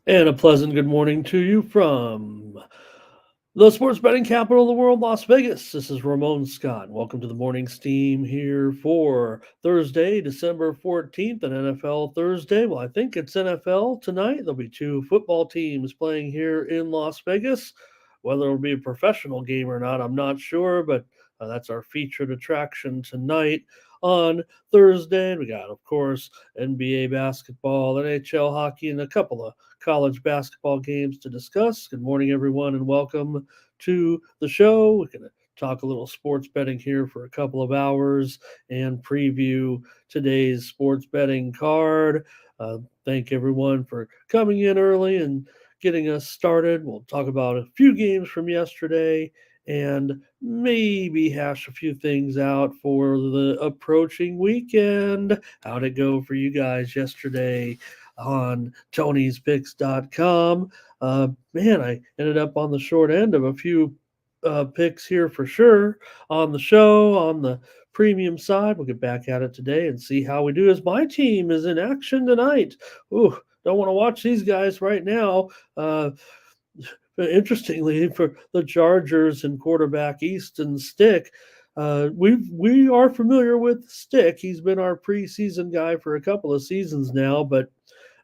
And a pleasant good morning to you from the sports betting capital of the world, Las Vegas. This is Ramon Scott. Welcome to the morning steam here for Thursday, December 14th, an NFL Thursday. Well, I think it's NFL tonight. There'll be two football teams playing here in Las Vegas. Whether it'll be a professional game or not, I'm not sure, but that's our featured attraction tonight on Thursday. We got, of course, NBA basketball, NHL hockey, and a couple of college basketball games to discuss. Good morning, everyone, and welcome to the show. We're going to talk a little sports betting here for a couple of hours and preview today's sports betting card. Thank everyone for coming in early and getting us started. We'll talk about a few games from yesterday and maybe hash a few things out for the approaching weekend. How'd it go for you guys yesterday on Tony'sPicks.com? Man, I ended up on the short end of a few picks here for sure on the show, on the premium side. We'll get back at it today and see how we do as my team is in action tonight. Ooh, don't want to watch these guys right now. Interestingly, for the Chargers and quarterback Easton Stick, we are familiar with Stick. He's been our preseason guy for a couple of seasons now, but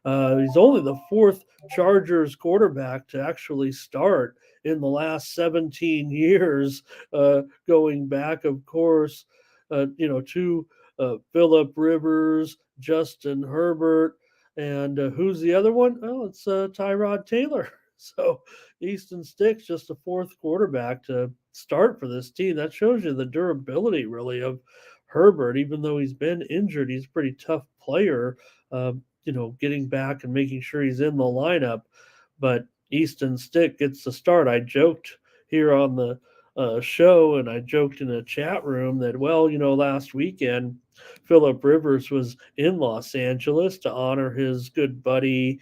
he's only the fourth Chargers quarterback to actually start in the last 17 years, going back, of course, to Philip Rivers, Justin Herbert, and who's the other one? Oh, it's Tyrod Taylor. So Easton Stick's just the fourth quarterback to start for this team. That shows you the durability, really, of Herbert. Even though he's been injured, he's a pretty tough player. Getting back and making sure he's in the lineup. But Easton Stick gets the start. I joked here on the show, and I joked in a chat room that, well, last weekend, Philip Rivers was in Los Angeles to honor his good buddy,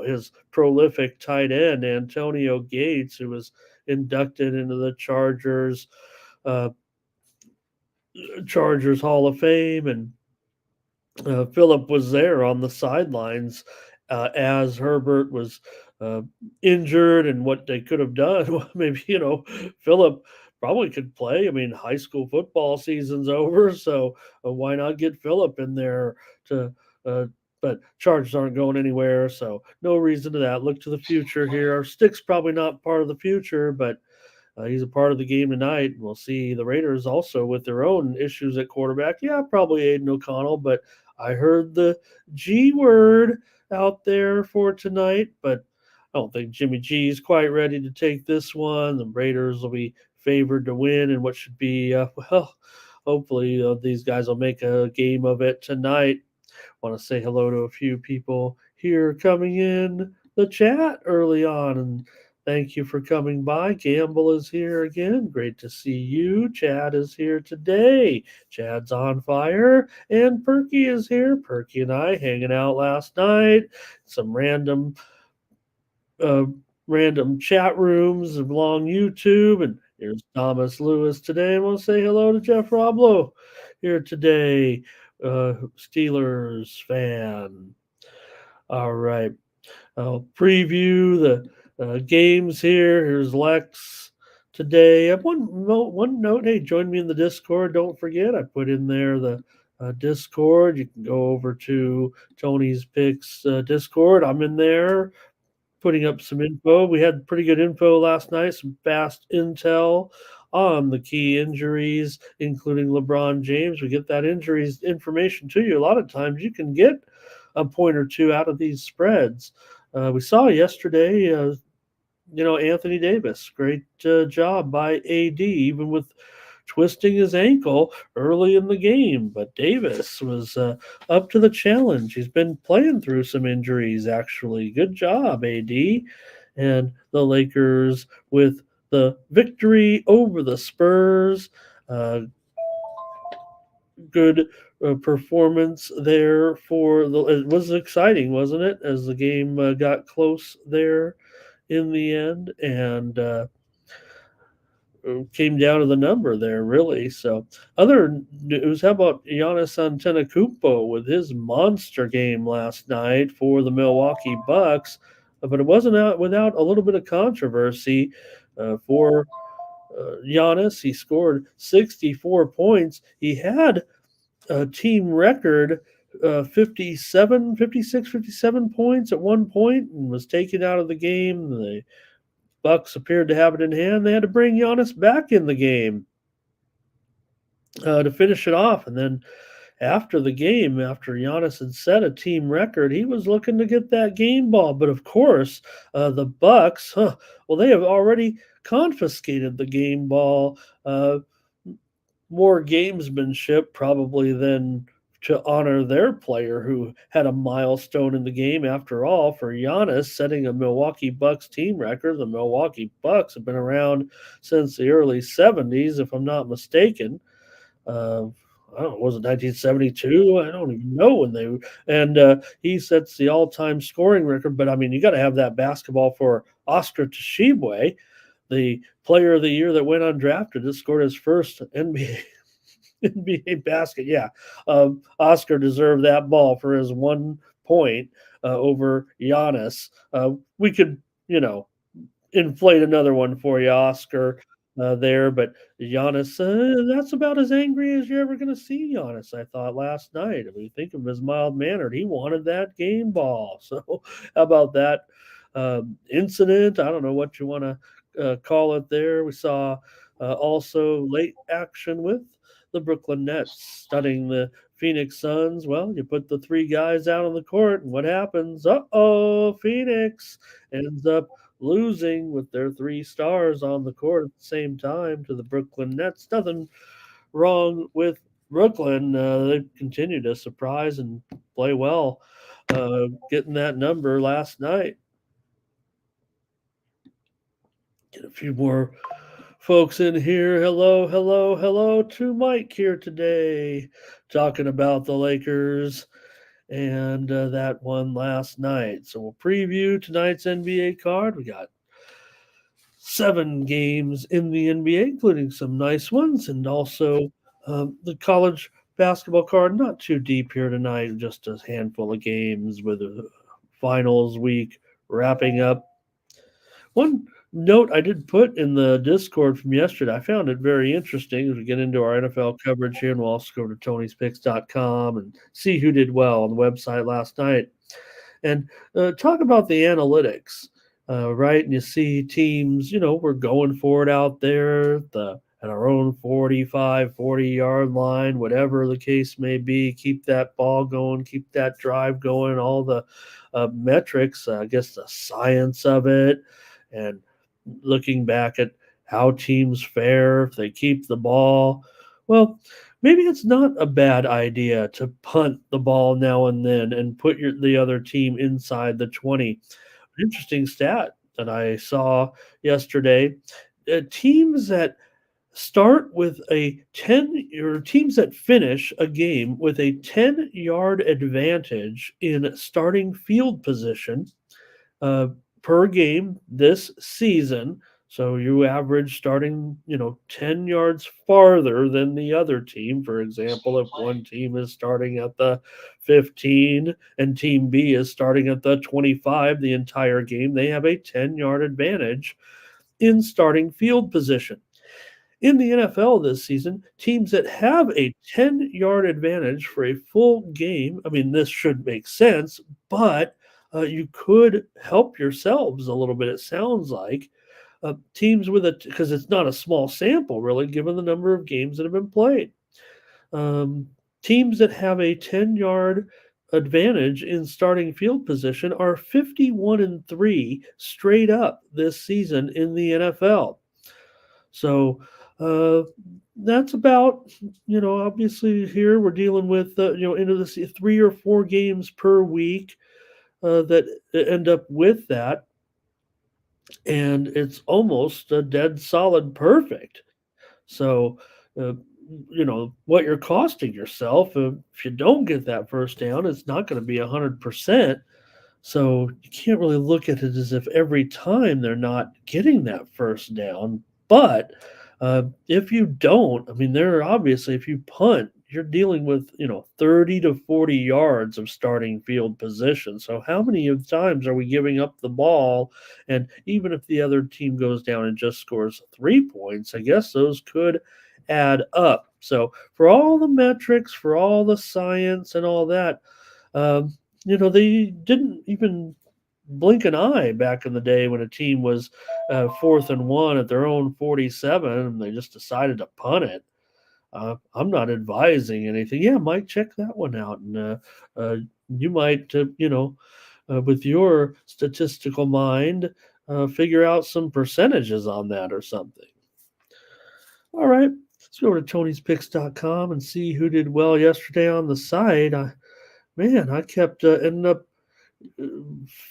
his prolific tight end, Antonio Gates, who was inducted into the uh, Chargers Hall of Fame. And Philip was there on the sidelines as Herbert was uh, injured, and what they could have done. Well, maybe Philip probably could play. I mean, high school football season's over, so why not get Philip in there to? But Chargers aren't going anywhere, so no reason to that. Look to the future here. Our Stick's probably not part of the future, but he's a part of the game tonight. We'll see the Raiders also with their own issues at quarterback. Yeah, probably Aiden O'Connell, but I heard the G word out there for tonight, but I don't think Jimmy G is quite ready to take this one. The Raiders will be favored to win in what should be, hopefully these guys will make a game of it tonight. Want to say hello to a few people here coming in the chat early on, and thank you for coming by. Gamble is here again. Great to see you. Chad is here today. Chad's on fire. And Perky is here. Perky and I hanging out last night. Some uh, random chat rooms along YouTube. And here's Thomas Lewis today. I want to say hello to Jeff Roblo here today. Steelers fan. All right. I'll preview the games here. Here's Lex today. I have one note. Hey, join me in the Discord. Don't forget, I put in there the Discord. You can go over to Tony's Picks Discord. I'm in there putting up some info. We had pretty good info last night, some fast intel on the key injuries, including LeBron James. We get that injuries information to you. A lot of times you can get a point or two out of these spreads. We saw yesterday, Anthony Davis, great job by AD, even with twisting his ankle early in the game. But Davis was up to the challenge. He's been playing through some injuries, actually. Good job, AD. And the Lakers with the victory over the Spurs. Good performance there for the. It was exciting, wasn't it? As the game got close there in the end, and came down to the number there, really. So, other news, how about Giannis Antetokounmpo with his monster game last night for the Milwaukee Bucks? But it wasn't out without a little bit of controversy for Giannis. He scored 64 points. He had a team record 57, 56, 57 points at one point and was taken out of the game. The Bucks appeared to have it in hand. They had to bring Giannis back in the game to finish it off. And then after the game, after Giannis had set a team record, he was looking to get that game ball. But of course, the Bucks, well, they have already confiscated the game ball. More gamesmanship probably than to honor their player who had a milestone in the game. After all, for Giannis setting a Milwaukee Bucks team record. The Milwaukee Bucks have been around since the early 70s, if I'm not mistaken. Uh, I don't know, was it 1972? I don't even know when they. And he sets the all-time scoring record. But I mean, you got to have that basketball for Oscar Tshiebwe, the player of the year that went undrafted, just scored his first NBA basket. Yeah, Oscar deserved that ball for his 1 point over Giannis. We could, inflate another one for you, Oscar, there. But Giannis, that's about as angry as you're ever going to see Giannis, I thought, last night. I mean, think of him as mild mannered. He wanted that game ball. So, how about that incident? I don't know what you want to call it there. We saw also late action with the Brooklyn Nets studying the Phoenix Suns. Well, you put the three guys out on the court, and what happens? Phoenix ends up losing with their three stars on the court at the same time to the Brooklyn Nets. Nothing wrong with Brooklyn. They continue to surprise and play well, getting that number last night. Get a few more folks in here. Hello, hello, hello to Mike here today, talking about the Lakers and that one last night. So we'll preview tonight's NBA card. We got 7 games in the NBA, including some nice ones, and also the college basketball card. Not too deep here tonight, just a handful of games with a finals week wrapping up. One note I did put in the Discord from yesterday, I found it very interesting as we get into our NFL coverage here, and we'll also go to Tony'sPicks.com and see who did well on the website last night. And talk about the analytics, right? And you see teams, we're going for it out there at our own 45, 40-yard line, whatever the case may be. Keep that ball going, keep that drive going, all the metrics, I guess the science of it, and looking back at how teams fare if they keep the ball. Well, maybe it's not a bad idea to punt the ball now and then and put the other team inside the 20. Interesting stat that I saw yesterday. Teams that start with a 10 or teams that finish a game with a 10-yard advantage in starting field position per game this season. So you average starting, 10 yards farther than the other team. For example, if one team is starting at the 15 and team B is starting at the 25 the entire game, they have a 10-yard advantage in starting field position. In the NFL this season, teams that have a 10-yard advantage for a full game, I mean, this should make sense, but you could help yourselves a little bit, it sounds like. Teams because it's not a small sample, really, given the number of games that have been played. Teams that have a 10-yard advantage in starting field position are 51-3 straight up this season in the NFL. So that's about, obviously here we're dealing with, into this 3 or 4 games per week that end up with that. And it's almost a dead solid perfect. So, what you're costing yourself, if you don't get that first down, it's not going to be 100%. So you can't really look at it as if every time they're not getting that first down. But If you don't, I mean, there are obviously, if you punt, you're dealing with, 30 to 40 yards of starting field position. So how many of times are we giving up the ball? And even if the other team goes down and just scores 3 points, I guess those could add up. So for all the metrics, for all the science and all that, um, they didn't even blink an eye back in the day when a team was 4th and 1 at their own 47, and they just decided to punt it. I'm not advising anything. Yeah, Mike, check that one out, and uh, you might, with your statistical mind, figure out some percentages on that or something. All right, let's go to Tony'sPicks.com and see who did well yesterday on the site. I kept ending up uh,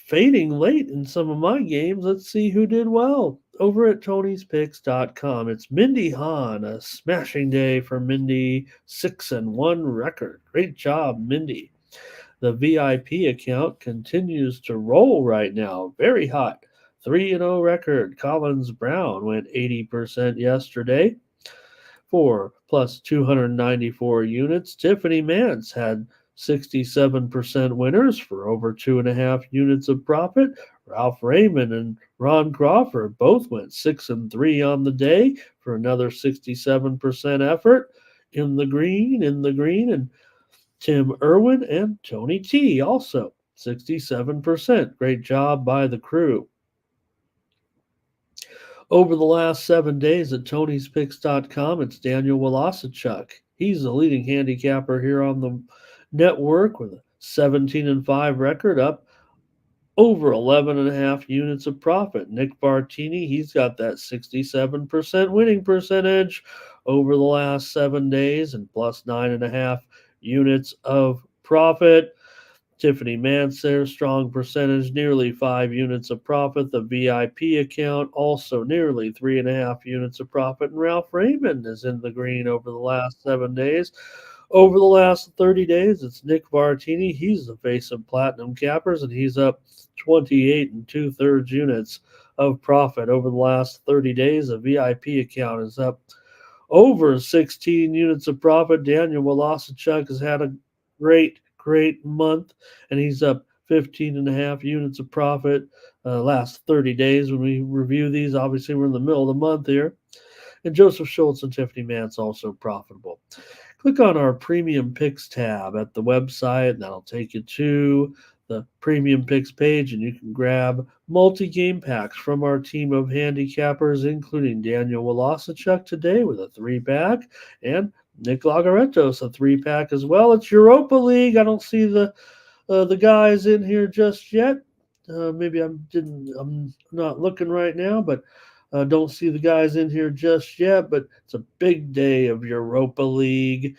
fading late in some of my games. Let's see who did well over at Tony'sPicks.com. It's Mindy Hahn, a smashing day for Mindy, 6-1 record. Great job, Mindy. The VIP account continues to roll right now, very hot. 3-0 record. Collins Brown went 80% yesterday for plus 294 units. Tiffany Mance had 67% winners for over 2.5 units of profit. Ralph Raymond and Ron Crawford both went 6-3 on the day for another 67% effort. In the green, and Tim Irwin and Tony T also 67%. Great job by the crew. Over the last 7 days at Tony'sPicks.com, it's Daniel Walasachuk. He's the leading handicapper here on the network with a 17-5 record, up over 11.5 units of profit. Nick Bartini, he's got that 67% winning percentage over the last 7 days and plus 9.5 units of profit. Tiffany Manser, strong percentage, nearly 5 units of profit. The VIP account, also nearly 3.5 units of profit. And Ralph Raymond is in the green over the last 7 days. Over the last 30 days, it's Nick Vartini. He's the face of Platinum Cappers, and he's up 28 2/3 units of profit over the last 30 days. The VIP account is up over 16 units of profit. Daniel Walasachuk has had a great month, and he's up 15.5 units of profit last 30 days. When we review these, obviously we're in the middle of the month here. And Joseph Schultz and Tiffany Mance also profitable. Click on our Premium Picks tab at the website, and that'll take you to the Premium Picks page, and you can grab multi-game packs from our team of handicappers, including Daniel Walasachuk today with a 3-pack, and Nick Lagaretos, a 3-pack as well. It's Europa League. I don't see the guys in here just yet. Maybe I'm not looking right now, but don't see the guys in here just yet. But it's a big day of Europa League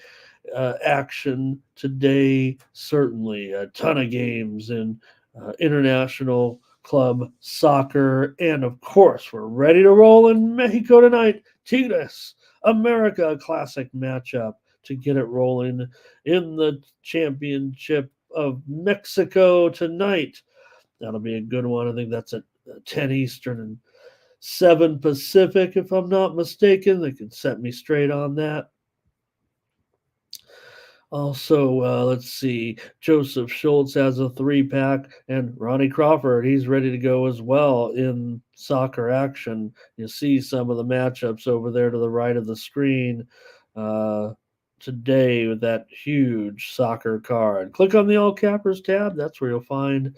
action today. Certainly a ton of games in international club soccer, and of course we're ready to roll in Mexico tonight. Tigres America, a classic matchup to get it rolling in the championship of Mexico tonight. That'll be a good one. I think that's at 10 Eastern and 7 Pacific, if I'm not mistaken. They can set me straight on that. Also, let's see. Joseph Schultz has a 3-pack, and Ronnie Crawford, he's ready to go as well in soccer action. You see some of the matchups over there to the right of the screen today with that huge soccer card. Click on the All Cappers tab. That's where you'll find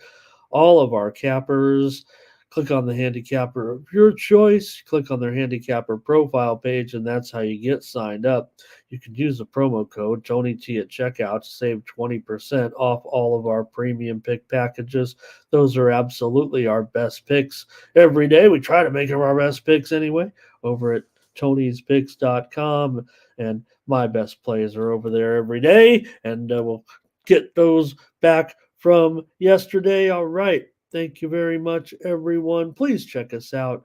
all of our cappers. Click on the handicapper of your choice. Click on their handicapper profile page, and that's how you get signed up. You can use the promo code TonyT at checkout to save 20% off all of our premium pick packages. Those are absolutely our best picks every day. We try to make them our best picks anyway over at Tony'sPicks.com, and my best plays are over there every day, and we'll get those back from yesterday. All right. Thank you very much, everyone. Please check us out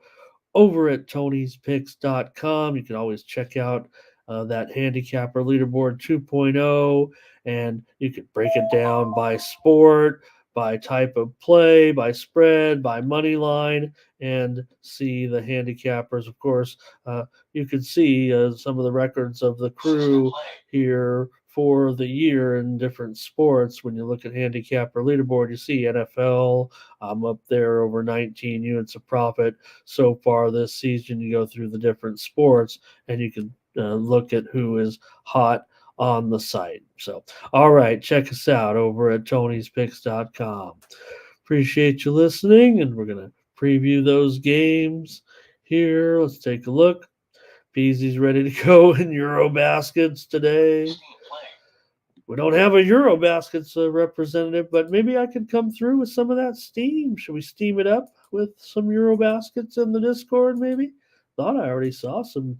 over at Tony'sPicks.com. You can always check out that handicapper leaderboard 2.0, and you can break it down by sport, by type of play, by spread, by money line, and see the handicappers. Of course, you can see some of the records of the crew here for the year in different sports. When you look at handicapper leaderboard, you see NFL. I'm up there over 19 units of profit so far this season. You go through the different sports and you can look at who is hot on the site. So, all right, check us out over at tonyspicks.com. Appreciate you listening, and we're going to preview those games here. Let's take a look. Peasy's ready to go in Eurobaskets today. We don't have a Eurobaskets representative, but maybe I could come through with some of that steam. Should we steam it up with some Eurobaskets in the Discord, maybe? Thought I already saw some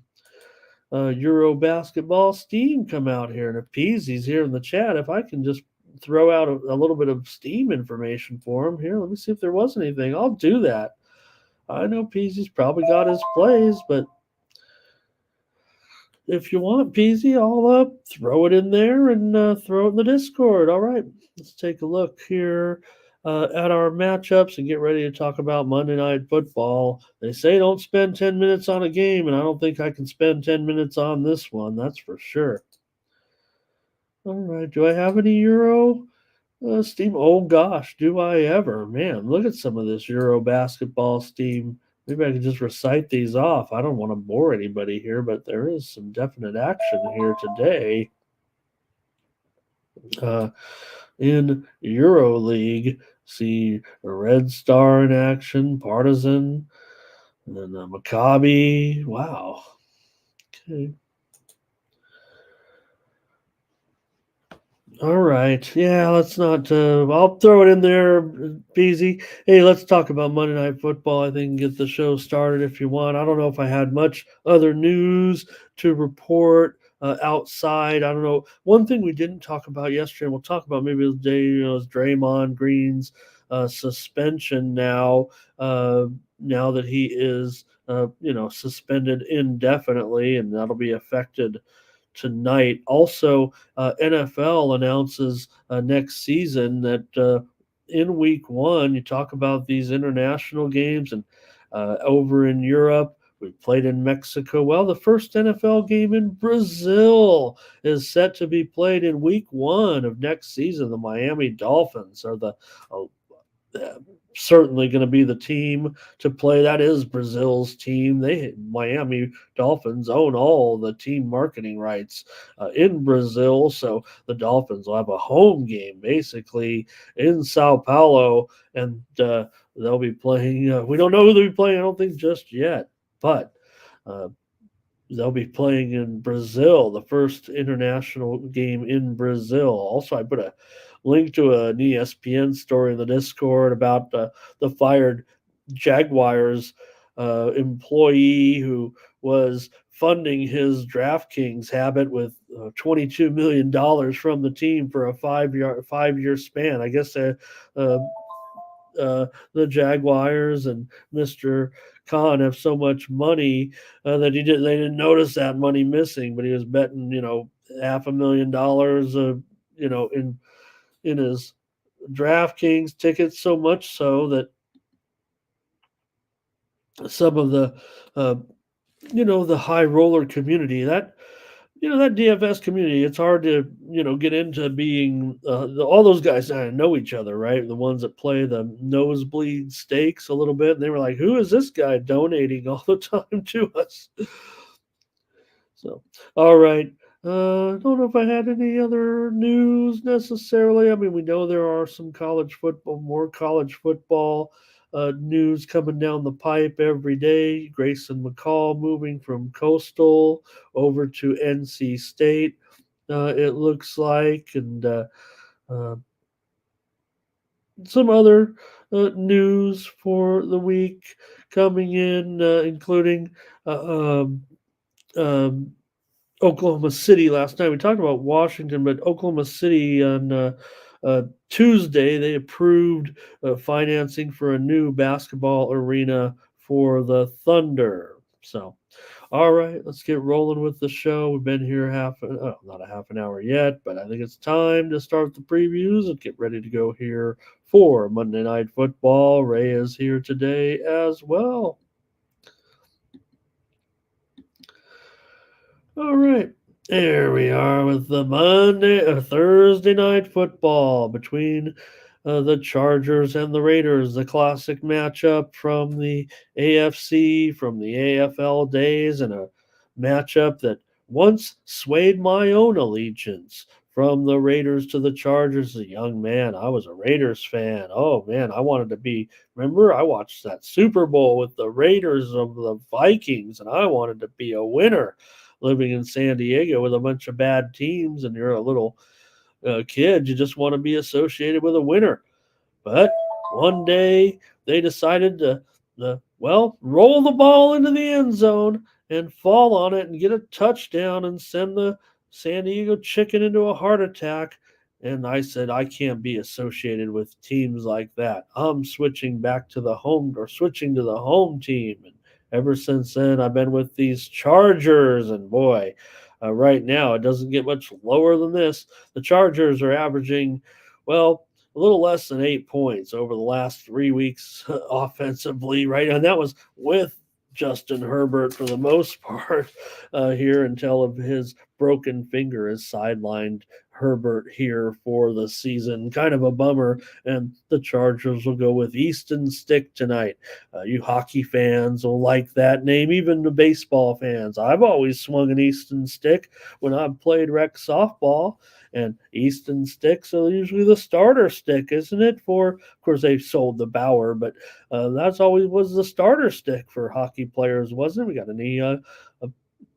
Euro basketball steam come out here. And if Peasy's here in the chat, if I can just throw out a little bit of steam information for him here, let me see if there was anything. I'll do that. I know Peasy's probably got his plays, but if you want, Peasy, I'll throw it in there and throw it in the Discord. All right, let's take a look here at our matchups and get ready to talk about Monday Night Football. They say don't spend 10 minutes on a game, and I don't think I can spend 10 minutes on this one. That's for sure. All right, do I have any Euro steam? Oh, gosh, do I ever. Man, look at some of this Euro basketball steam. Maybe I can just recite these off. I don't want to bore anybody here, but there is some definite action here today. In EuroLeague, see Red Star in action, Partizan, and then Maccabi. Wow. Okay. All right. Yeah, let's not. I'll throw it in there, Peasy. Hey, let's talk about Monday Night Football. I think get the show started if you want. I don't know if I had much other news to report outside. I don't know. One thing we didn't talk about yesterday, and we'll talk about maybe today, is Draymond Green's suspension now. Now that he is, suspended indefinitely, and that'll be affected tonight. Also, NFL announces next season that in week one, you talk about these international games, and over in Europe, we played in Mexico. Well, the first NFL game in Brazil is set to be played in week one of next season. The Miami Dolphins are the certainly going to be the team to play. That is Brazil's team. Miami Dolphins own all the team marketing rights in Brazil, so the Dolphins will have a home game basically in Sao Paulo, and they'll be playing. We don't know who they'll be playing. I don't think just yet, but they'll be playing in Brazil, the first international game in Brazil. Also, I put a link to an ESPN story in the Discord about the fired Jaguars employee who was funding his DraftKings habit with $22 million from the team for a five-year span. I guess the Jaguars and Mr. Khan have so much money that they didn't notice that money missing, but he was betting $500,000 in his DraftKings tickets, so much so that some of the the high roller community, that DFS community, it's hard to get into being all those guys know each other, right? The ones that play the nosebleed stakes a little bit, and they were like, who is this guy donating all the time to us? So, all right. Don't know if I had any other news necessarily. I mean, we know there are some more college football news coming down the pipe every day. Grayson McCall moving from Coastal over to NC State, it looks like, and some other news for the week coming in, including Oklahoma City last night. We talked about Washington, but Oklahoma City on Tuesday, they approved financing for a new basketball arena for the Thunder. So, all right, let's get rolling with the show. We've been here not a half an hour yet, but I think it's time to start the previews and get ready to go here for Monday Night Football. Ray is here today as well. All right. There we are with the Monday or Thursday night football between the Chargers and the Raiders, the classic matchup from the AFC, from the AFL days, and a matchup that once swayed my own allegiance from the Raiders to the Chargers. As a young man, I was a Raiders fan. Oh man, I wanted to be. Remember, I watched that Super Bowl with the Raiders of the Vikings, and I wanted to be a winner living in San Diego with a bunch of bad teams, and you're a little kid, you just want to be associated with a winner. But one day they decided to, roll the ball into the end zone and fall on it and get a touchdown and send the San Diego Chicken into a heart attack. And I said, I can't be associated with teams like that. I'm switching back to the home or switching to the home team. And ever since then, I've been with these Chargers. And boy, right now, it doesn't get much lower than this. The Chargers are averaging, a little less than 8 points over the last 3 weeks offensively, right? And that was with Justin Herbert for the most part here until his broken finger has sidelined Herbert here for the season. Kind of a bummer. And the Chargers will go with Easton Stick tonight. You hockey fans will like that name, even the baseball fans. I've always swung an Easton Stick when I've played rec softball. And Easton sticks are usually the starter stick, isn't it? Of course, they've sold the Bauer, but that's always was the starter stick for hockey players, wasn't it? We got a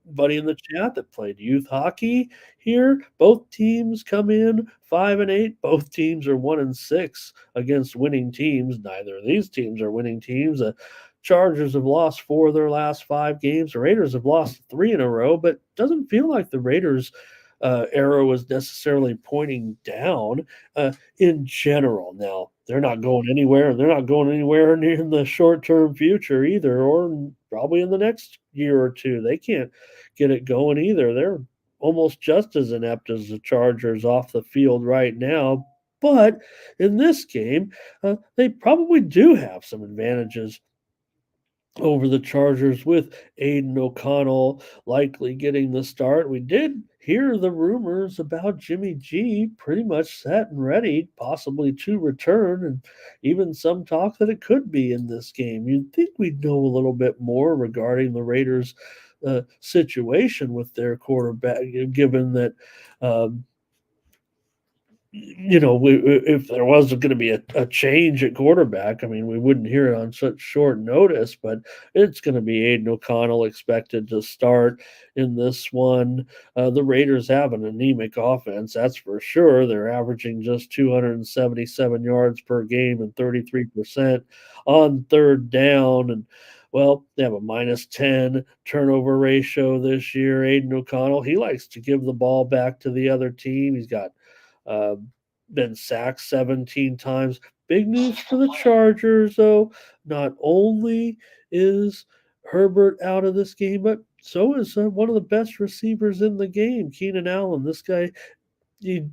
buddy in the chat that played youth hockey here. Both teams come in 5-8. Both teams are 1-6 against winning teams. Neither of these teams are winning teams. The Chargers have lost 4 of their last 5 games. The Raiders have lost 3 in a row, but it doesn't feel like the Raiders arrow is necessarily pointing down in general. Now, they're not going anywhere. They're not going anywhere in the short term future either, or probably in the next year or two. They can't get it going either. They're almost just as inept as the Chargers off the field right now. But in this game, they probably do have some advantages over the Chargers with Aiden O'Connell likely getting the start. We did hear the rumors about Jimmy G pretty much set and ready, possibly to return, and even some talk that it could be in this game. You'd think we'd know a little bit more regarding the Raiders' situation with their quarterback, given that. If there wasn't going to be a change at quarterback, I mean, we wouldn't hear it on such short notice, but it's going to be Aiden O'Connell expected to start in this one. The Raiders have an anemic offense, that's for sure. They're averaging just 277 yards per game and 33% on third down. And they have a -10 turnover ratio this year. Aiden O'Connell, he likes to give the ball back to the other team. He's got uh, been sacked 17 times. Big news for the Chargers, though. Not only is Herbert out of this game, but so is one of the best receivers in the game, Keenan Allen. This guy, he,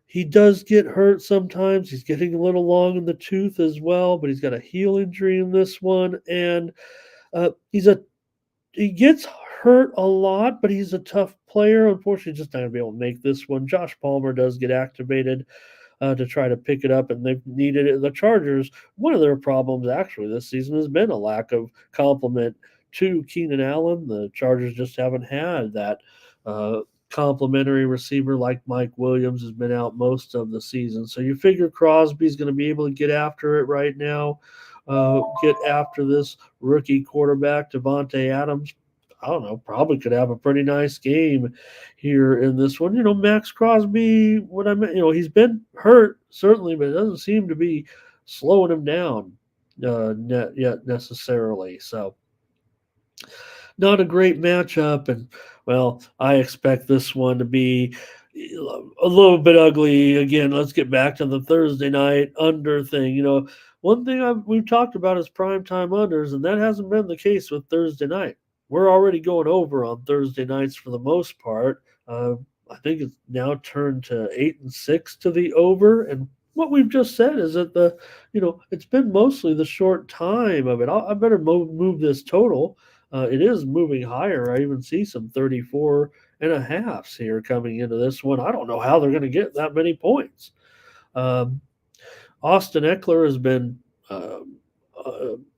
he does get hurt sometimes. He's getting a little long in the tooth as well, but he's got a heel injury in this one, and he gets hurt a lot, but he's a tough player. Unfortunately, just not going to be able to make this one. Josh Palmer does get activated to try to pick it up, and they've needed it. The Chargers, one of their problems actually this season has been a lack of complement to Keenan Allen. The Chargers just haven't had that complimentary receiver like Mike Williams has been out most of the season. So you figure Crosby's going to be able to get after it right now. Get after this rookie quarterback, Devontae Adams. I don't know, probably could have a pretty nice game here in this one. Max Crosby, he's been hurt, certainly, but it doesn't seem to be slowing him down yet necessarily. So, not a great matchup. And, I expect this one to be a little bit ugly. Again, let's get back to the Thursday night under thing. one thing we've talked about is primetime unders, and that hasn't been the case with Thursday night. We're already going over on Thursday nights for the most part. I think it's now turned to 8 and 6 to the over, and what we've just said is that it's been mostly the short time of it. I better move this total. It is moving higher. I even see some 34 and a halves here coming into this one. I don't know how they're going to get that many points. Um, Austin Eckler has been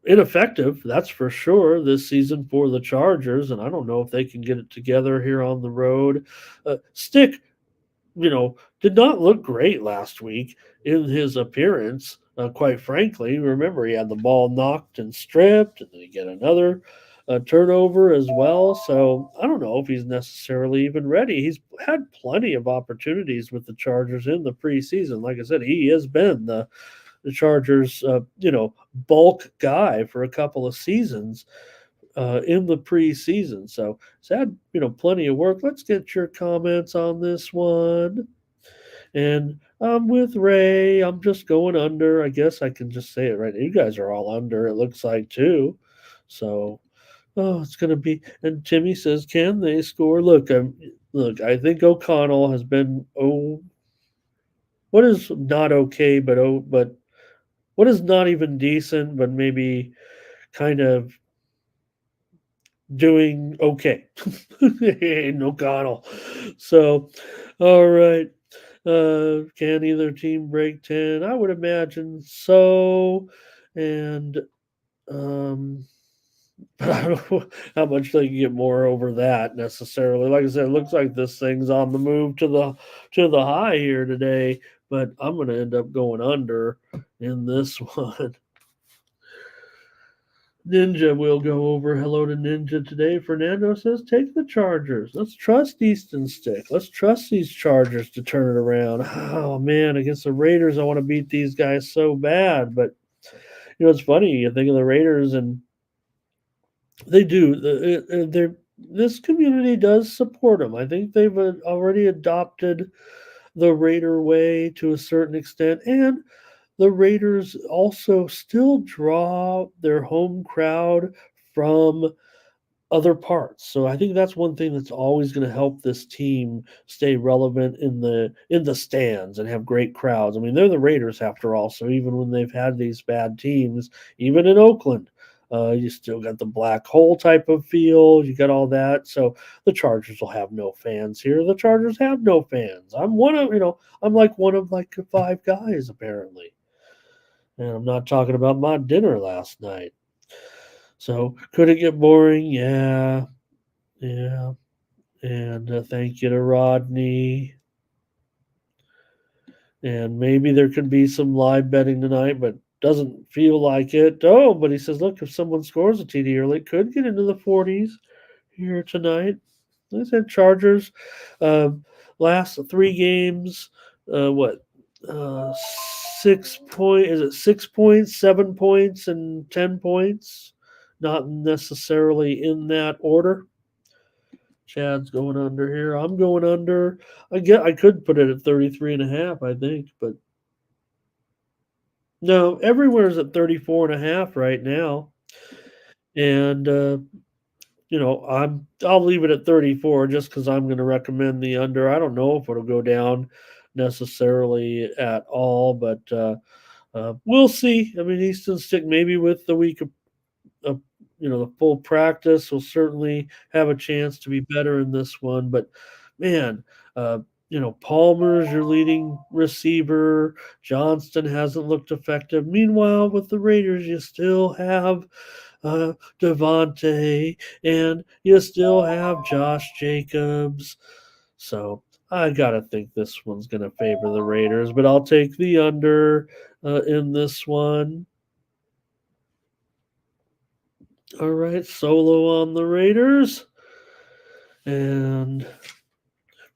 ineffective, that's for sure, this season for the Chargers, and I don't know if they can get it together here on the road. Stick, did not look great last week in his appearance. Quite frankly, remember he had the ball knocked and stripped, and then he get another turnover as well. So I don't know if he's necessarily even ready. He's had plenty of opportunities with the Chargers in the preseason. Like I said, he has been the Chargers, bulk guy for a couple of seasons in the preseason. So he's had, plenty of work. Let's get your comments on this one. And I'm with Ray. I'm just going under. I guess I can just say it right. You guys are all under, it looks like, too. So, it's going to be. And Timmy says, can they score? Look, I think O'Connell has been, what is not okay, but what is not even decent, but maybe kind of doing okay in O'Connell. So, all right. Can either team break 10? I would imagine so. And but I don't know how much they can get more over that necessarily. Like I said, it looks like this thing's on the move to the high here today, but I'm going to end up going under in this one. Ninja will go over. Hello to Ninja today. Fernando says, take the Chargers. Let's trust Easton Stick. Let's trust these Chargers to turn it around. Oh, man, against the Raiders, I want to beat these guys so bad. But, it's funny. You think of the Raiders, and they do. This community does support them. I think they've already adopted the Raider way to a certain extent. And the Raiders also still draw their home crowd from other parts. So I think that's one thing that's always going to help this team stay relevant in the stands and have great crowds. I mean, they're the Raiders after all. So even when they've had these bad teams, even in Oakland, you still got the black hole type of feel. You got all that. So the Chargers will have no fans here. The Chargers have no fans. I'm like one of like five guys apparently. And I'm not talking about my dinner last night. So could it get boring? Yeah. Yeah. And thank you to Rodney. And maybe there could be some live betting tonight, but doesn't feel like it. Oh, but he says, look, if someone scores a TD early, it could get into the 40s here tonight. I said Chargers. Last three games, what? 6 point, is it 6 points, 7 points, and 10 points? Not necessarily in that order. Chad's going under here. I'm going under. I could put it at 33 and a half, I think, but no, everywhere's at 34 and a half right now. And I'll leave it at 34 just because I'm going to recommend the under. I don't know if it'll go down necessarily at all, but we'll see. I mean, Easton Stick maybe with the week of the full practice will certainly have a chance to be better in this one. But man, Palmer's your leading receiver. Johnston hasn't looked effective. Meanwhile, with the Raiders, you still have Devontae, and you still have Josh Jacobs. So I gotta think this one's gonna favor the Raiders, but I'll take the under in this one. All right, solo on the Raiders, and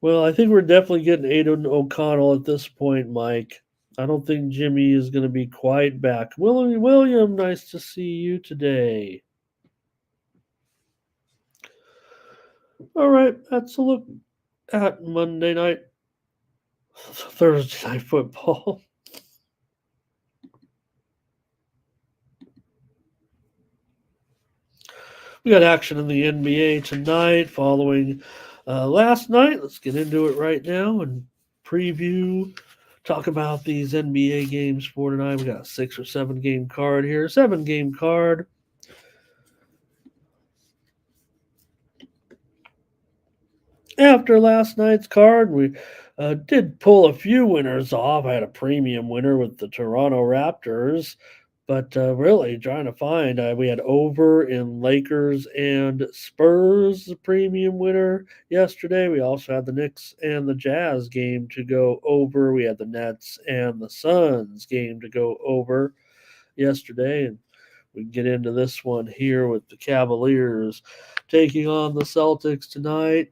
well, I think we're definitely getting Aiden O'Connell at this point, Mike. I don't think Jimmy is going to be quite back. William, nice to see you today. All right, that's a look at Monday night, Thursday night football. We got action in the NBA tonight following last night. Let's get into it right now and preview, talk about these NBA games for tonight. We got a 6 or 7 game card here, 7 game card. After last night's card, we did pull a few winners off. I had a premium winner with the Toronto Raptors, but really trying to find, we had over in Lakers and Spurs, the premium winner yesterday. We also had the Knicks and the Jazz game to go over. We had the Nets and the Suns game to go over yesterday. And we can get into this one here with the Cavaliers taking on the Celtics tonight.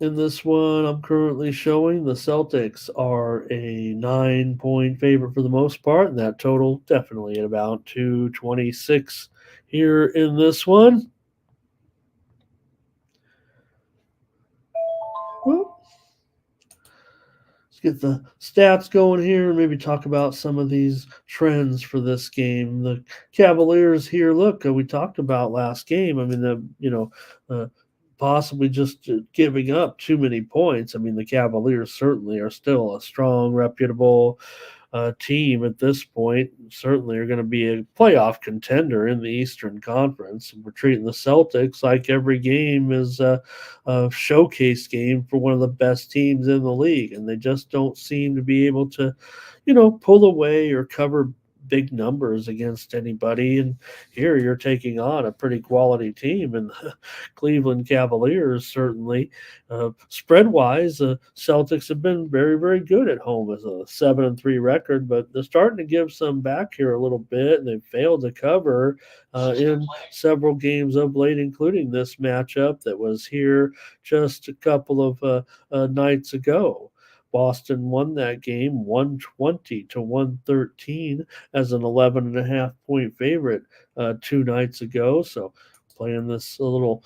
In this one, I'm currently showing the Celtics are a 9-point favorite for the most part, and that total definitely at about 226 here in this one. Well, let's get the stats going here and maybe talk about some of these trends for this game. The Cavaliers here, look, we talked about last game. I mean, possibly just giving up too many points. I mean, the Cavaliers certainly are still a strong, reputable team at this point. Certainly are going to be a playoff contender in the Eastern Conference. We're treating the Celtics like every game is a showcase game for one of the best teams in the league, and they just don't seem to be able to, pull away or cover big numbers against anybody. And here you're taking on a pretty quality team, and the Cleveland Cavaliers certainly. Spread wise, the Celtics have been very, very good at home as a 7-3 record, but they're starting to give some back here a little bit, and they've failed to cover in several games of late, including this matchup that was here just a couple of nights ago. Boston won that game 120 to 113 as an 11.5 point favorite 2 nights ago. So playing this a little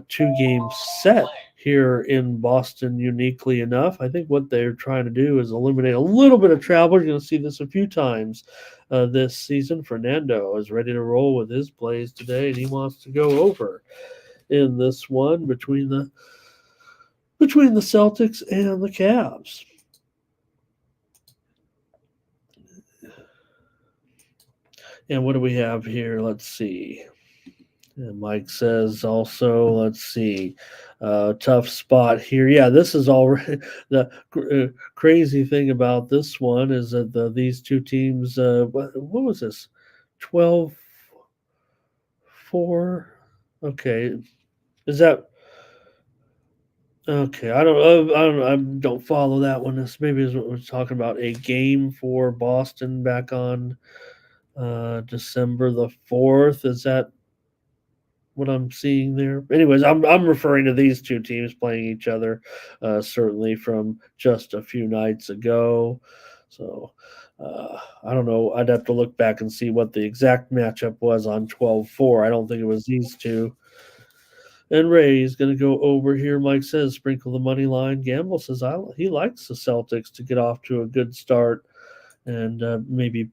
2 game set here in Boston uniquely enough. I think what they're trying to do is eliminate a little bit of travel. You're going to see this a few times this season. Fernando is ready to roll with his plays today, and he wants to go over in this one between the Celtics and the Cavs. And what do we have here? Let's see. And Mike says also, let's see, tough spot here. Yeah, this is already the crazy thing about this one is that these two teams, what was this? 12-4. Okay. Is that okay? I don't follow that one. This maybe is what we're talking about. A game for Boston back on December the 4th. Is that what I'm seeing there? Anyways, I'm referring to these two teams playing each other, certainly from just a few nights ago. So I don't know. I'd have to look back and see what the exact matchup was on 12-4. I don't think it was these two. And Ray's going to go over here. Mike says, sprinkle the money line. Gamble says he likes the Celtics to get off to a good start and maybe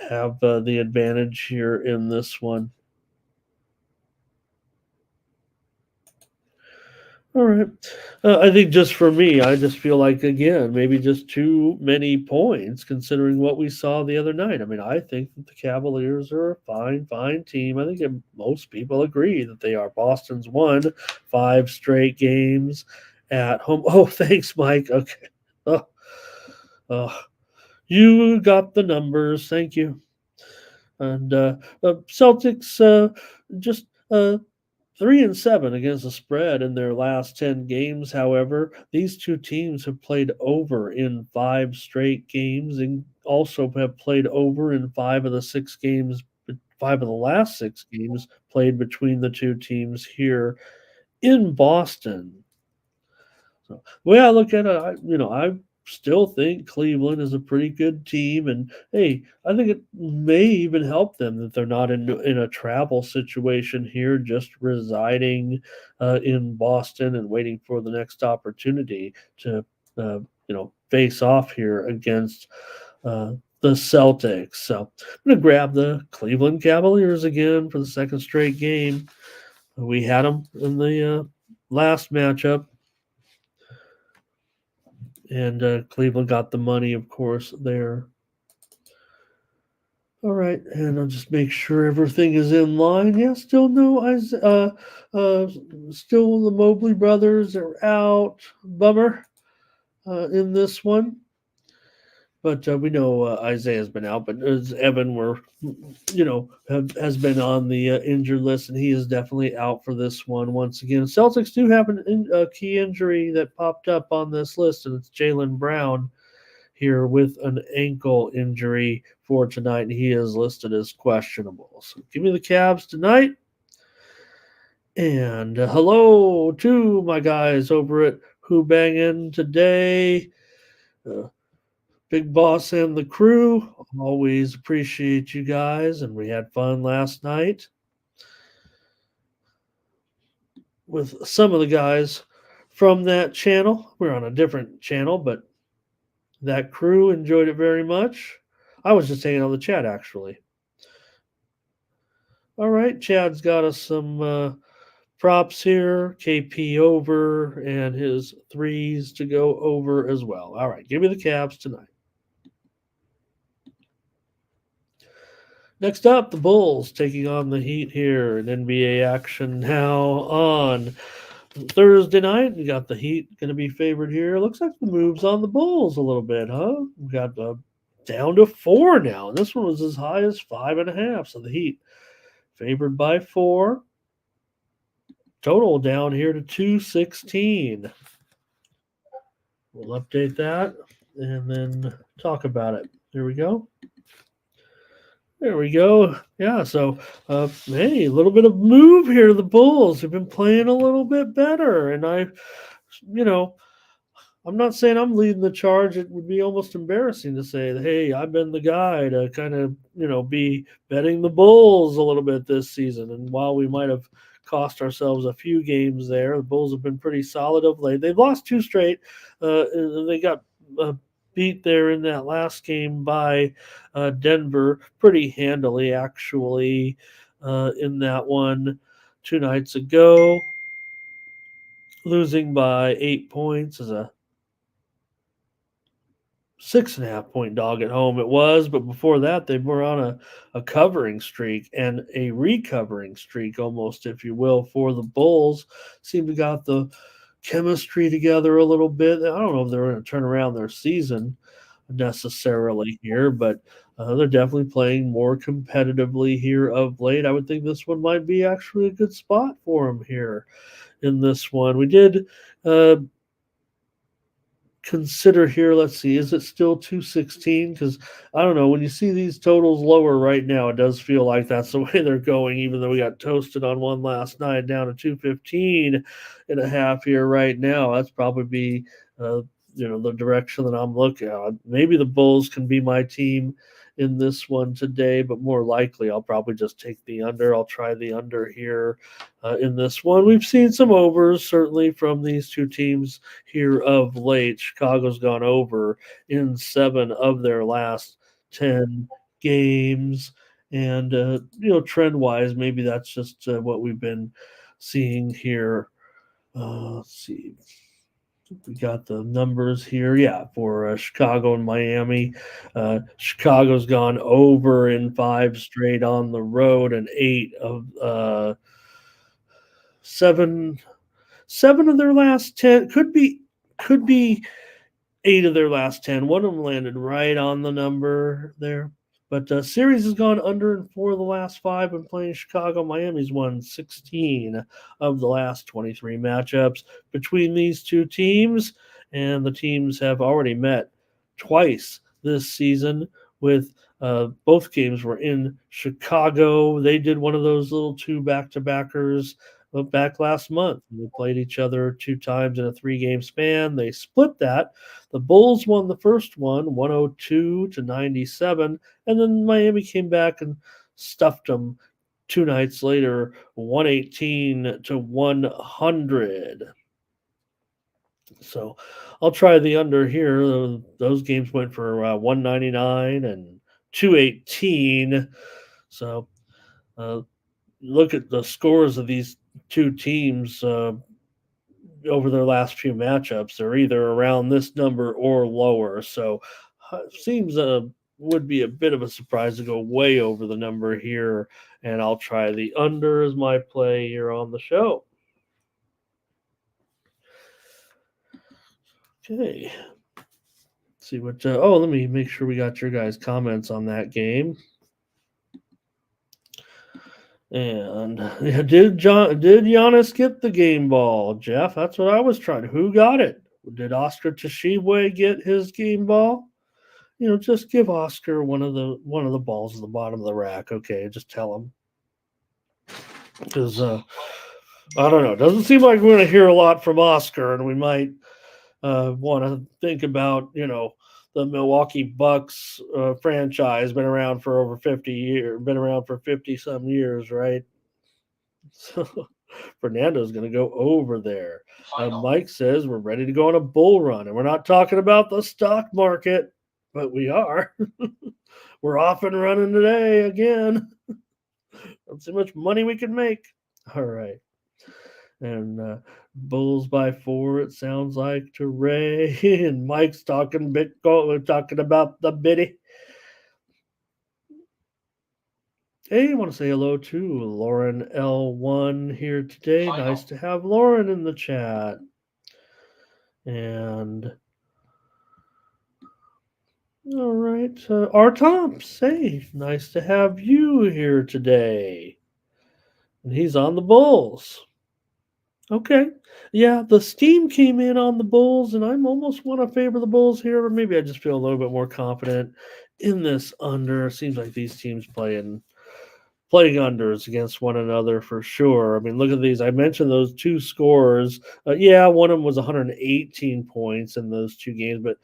have the advantage here in this one. All right. I think just for me, I just feel like, again, maybe just too many points considering what we saw the other night. I mean, I think that the Cavaliers are a fine, fine team. I think most people agree that they are. Boston's won 5 straight games at home. Oh, thanks, Mike. Okay. Oh, oh, you got the numbers. Thank you. And Celtics just 3-7 against the spread in their last 10 games. However, these two teams have played over in 5 straight games and also have played over in 5 of the last 6 games played between the two teams here in Boston. So the way I look at it, I still think Cleveland is a pretty good team, and hey, I think it may even help them that they're not in a travel situation here, just residing in Boston and waiting for the next opportunity to face off here against the Celtics. So I'm going to grab the Cleveland Cavaliers again for the second straight game. We had them in the last matchup, and Cleveland got the money, of course, there. All right, and I'll just make sure everything is in line. Yeah, still no, uh, still the Mobley brothers are out. Bummer in this one. But we know Isaiah's been out, but as Evan has been on the injured list, and he is definitely out for this one once again. Celtics do have a key injury that popped up on this list, and it's Jaylen Brown here with an ankle injury for tonight, and he is listed as questionable. So give me the Cavs tonight. And hello to my guys over at Who Bangin' today. Big Boss and the crew. Always appreciate you guys, and we had fun last night with some of the guys from that channel. We're on a different channel, but that crew enjoyed it very much. I was just hanging on the chat, actually. All right, Chad's got us some props here. KP over and his threes to go over as well. All right, give me the Cavs tonight. Next up, the Bulls taking on the Heat here in NBA action now on Thursday night. We got the Heat going to be favored here. Looks like the moves on the Bulls a little bit, huh? We got down to 4 now. This one was as high as 5.5. So the Heat favored by 4. Total down here to 216. We'll update that and then talk about it. Here we go. There we go. Yeah, so hey, a little bit of move here. The Bulls have been playing a little bit better, and I'm not saying I'm leading the charge. It would be almost embarrassing to say, hey, I've been the guy to kind of be betting the Bulls a little bit this season. And while we might have cost ourselves a few games there, the Bulls have been pretty solid of late. They've lost 2 straight. They got beat there in that last game by Denver pretty handily, actually, in that one 2 nights ago. Losing by 8 points is a 6.5 point dog at home. It was, but before that, they were on a covering streak and a recovering streak, almost, if you will, for the Bulls. Seem to got the chemistry together a little bit. I don't know if they're going to turn around their season necessarily here, but they're definitely playing more competitively here of late. I would think this one might be actually a good spot for them here in this one. We did consider here, let's see, is it still 216? Because I don't know, when you see these totals lower right now, it does feel like that's the way they're going, even though we got toasted on one last night down to 215.5 here right now. That's probably be the direction that I'm looking at. Maybe the Bulls can be my team in this one today, but more likely I'll probably just take the under. I'll try the under here in this one. We've seen some overs certainly from these two teams here of late. Chicago's gone over in 7 of their last 10 games. And, trend wise, maybe that's just what we've been seeing here. Let's see. We got the numbers here. Yeah, for Chicago and Miami. Chicago's gone over in 5 straight on the road, and 8 of 7 of their last 10 could be 8 of their last 10. One of them landed right on the number there. But series has gone under in 4 of the last 5 when playing Chicago. Miami's won 16 of the last 23 matchups between these two teams. And the teams have already met twice this season with both games were in Chicago. They did one of those little 2 back-to-backers back last month. They played each other 2 times in a 3-game span. They split that. The Bulls won the first one, 102-97, and then Miami came back and stuffed them 2 nights later, 118-100. So I'll try the under here. Those games went for 199 and 218. So uh, look at the scores of these two teams over their last few matchups. They're either around this number or lower. So seems would be a bit of a surprise to go way over the number here. And I'll try the under as my play here on the show. Okay. See what? Let me make sure we got your guys' comments on that game. And yeah, did Giannis get the game ball, Jeff? That's what I was trying to. Who got it? Did Oscar Tshiebwe get his game ball? Just give Oscar one of the balls at the bottom of the rack. Okay, just tell him because I don't know. It doesn't seem like we're going to hear a lot from Oscar, and we might want to think about the Milwaukee Bucks franchise been around for over 50 years, been around for 50 some years, right? So Fernando's going to go over there. Mike says we're ready to go on a bull run, and we're not talking about the stock market, but we are. We're off and running today again. Let's see how much money we can make. All right. And Bulls by 4, it sounds like, to Ray. And Mike's talking Bitcoin. We're talking about the biddy. Hey, I want to say hello to Lauren L1 here today. Nice to have Lauren in the chat. And all right, R. Tomps, hey, nice to have you here today. And he's on the Bulls. Okay. Yeah, the steam came in on the Bulls, and I'm almost want to favor the Bulls here, or maybe I just feel a little bit more confident in this under. Seems like these teams playing unders against one another for sure. I mean, look at these. I mentioned those two scores. Yeah, one of them was 118 points in those two games, but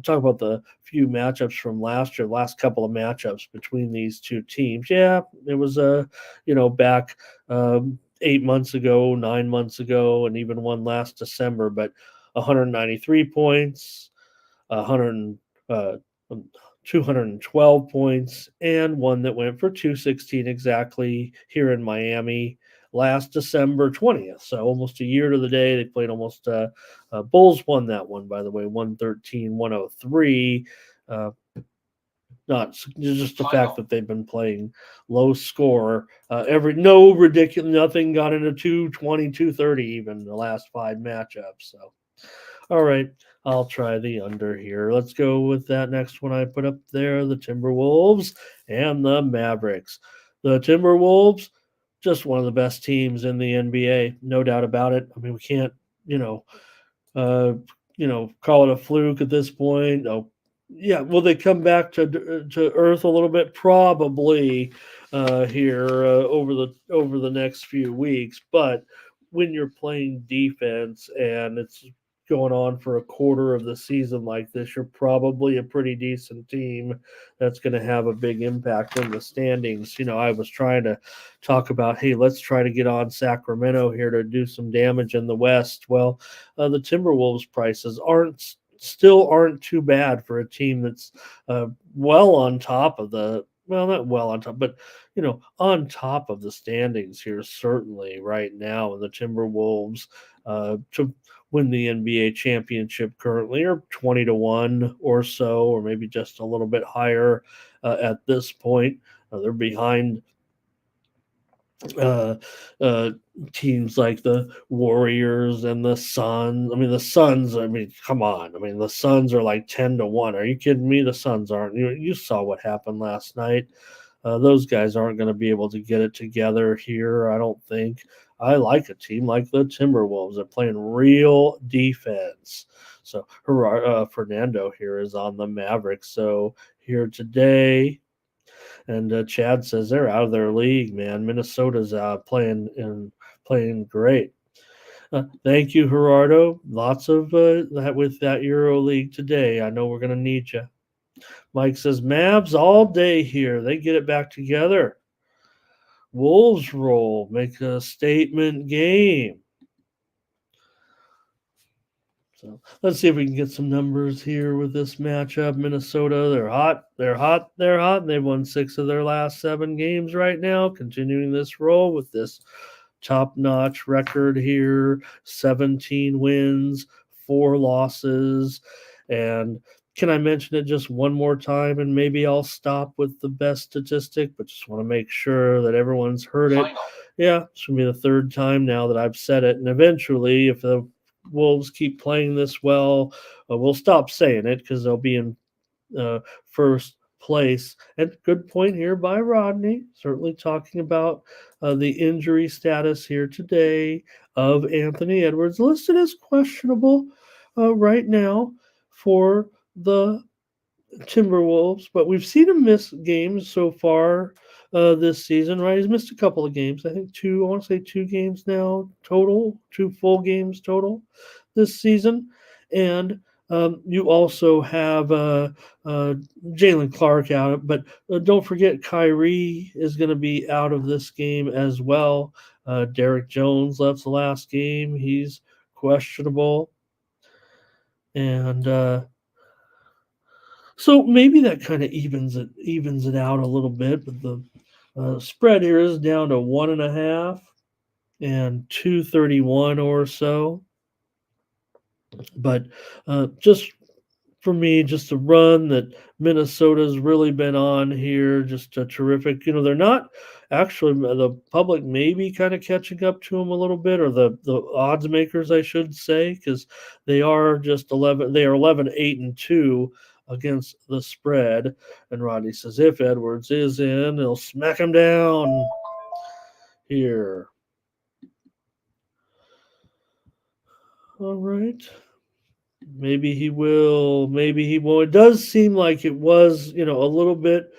talk about the few matchups from last year, last couple of matchups between these two teams. Yeah, it was back 8 months ago, 9 months ago, and even one last December, but 193 points, 100. 212 points, and one that went for 216 exactly here in Miami last December 20th. So almost a year to the day. They played almost Bulls won that one, by the way, 113-103. Not just the fact that they've been playing low score no ridiculous, nothing got into 220, 230 even the last 5 matchups. So all right, I'll try the under here. Let's go with that next one I put up there, the Timberwolves and the Mavericks. The Timberwolves, just one of the best teams in the NBA, no doubt about it. I mean, we can't, call it a fluke at this point. Oh, yeah, will they come back to earth a little bit? Probably here over the next few weeks, but when you're playing defense and it's going on for a quarter of the season like this, you're probably a pretty decent team that's going to have a big impact in the standings. I was trying to talk about, hey, let's try to get on Sacramento here to do some damage in the West. Well, the Timberwolves prices still aren't too bad for a team that's well on top of the not well on top, but on top of the standings here, certainly right now. And the Timberwolves to win the NBA championship currently are 20-1 or so, or maybe just a little bit higher at this point. They're behind uh, uh, teams like the Warriors and the Suns. I mean, the Suns. I mean, come on. I mean, the Suns are like 10-1. Are you kidding me? The Suns aren't. You saw what happened last night. Those guys aren't going to be able to get it together here, I don't think. I like a team like the Timberwolves. They're playing real defense. So Fernando here is on the Mavericks. So here today, and Chad says they're out of their league, man. Minnesota's playing great. Thank you, Gerardo. Lots of that with that Euro League today. I know we're going to need you. Mike says Mavs all day here. They get it back together. Wolves roll, make a statement game. So let's see if we can get some numbers here with this matchup. Minnesota, they're hot, they're hot, they're hot. They've won 6 of their last 7 games right now, continuing this roll with this top-notch record here. 17 wins, 4 losses, and can I mention it just one more time? And maybe I'll stop with the best statistic, but just want to make sure that everyone's heard it. Yeah, it's gonna be the third time now that I've said it, and eventually, if the Wolves keep playing this well, we'll stop saying it because they'll be in first place. And good point here by Rodney, certainly talking about the injury status here today of Anthony Edwards, listed as questionable right now for the Timberwolves, but we've seen him miss games so far this season, right? He's missed a couple of games. I think two, I want to say 2 games now total, 2 full games total this season. And you also have Jalen Clark out, but don't forget Kyrie is going to be out of this game as well. Derek Jones left the last game. He's questionable. And so maybe that kind of evens it out a little bit, but the spread here is down to 1.5 and 231 or so. But just for me, just a run that Minnesota's really been on here, just a terrific. They're not actually the public maybe kind of catching up to them a little bit, or the odds makers, I should say, because they are just 11. They are 11-8-2 against the spread. And Rodney says if Edwards is in, he'll smack him down here. All right. Maybe he will. Maybe he won't. It does seem like it was, a little bit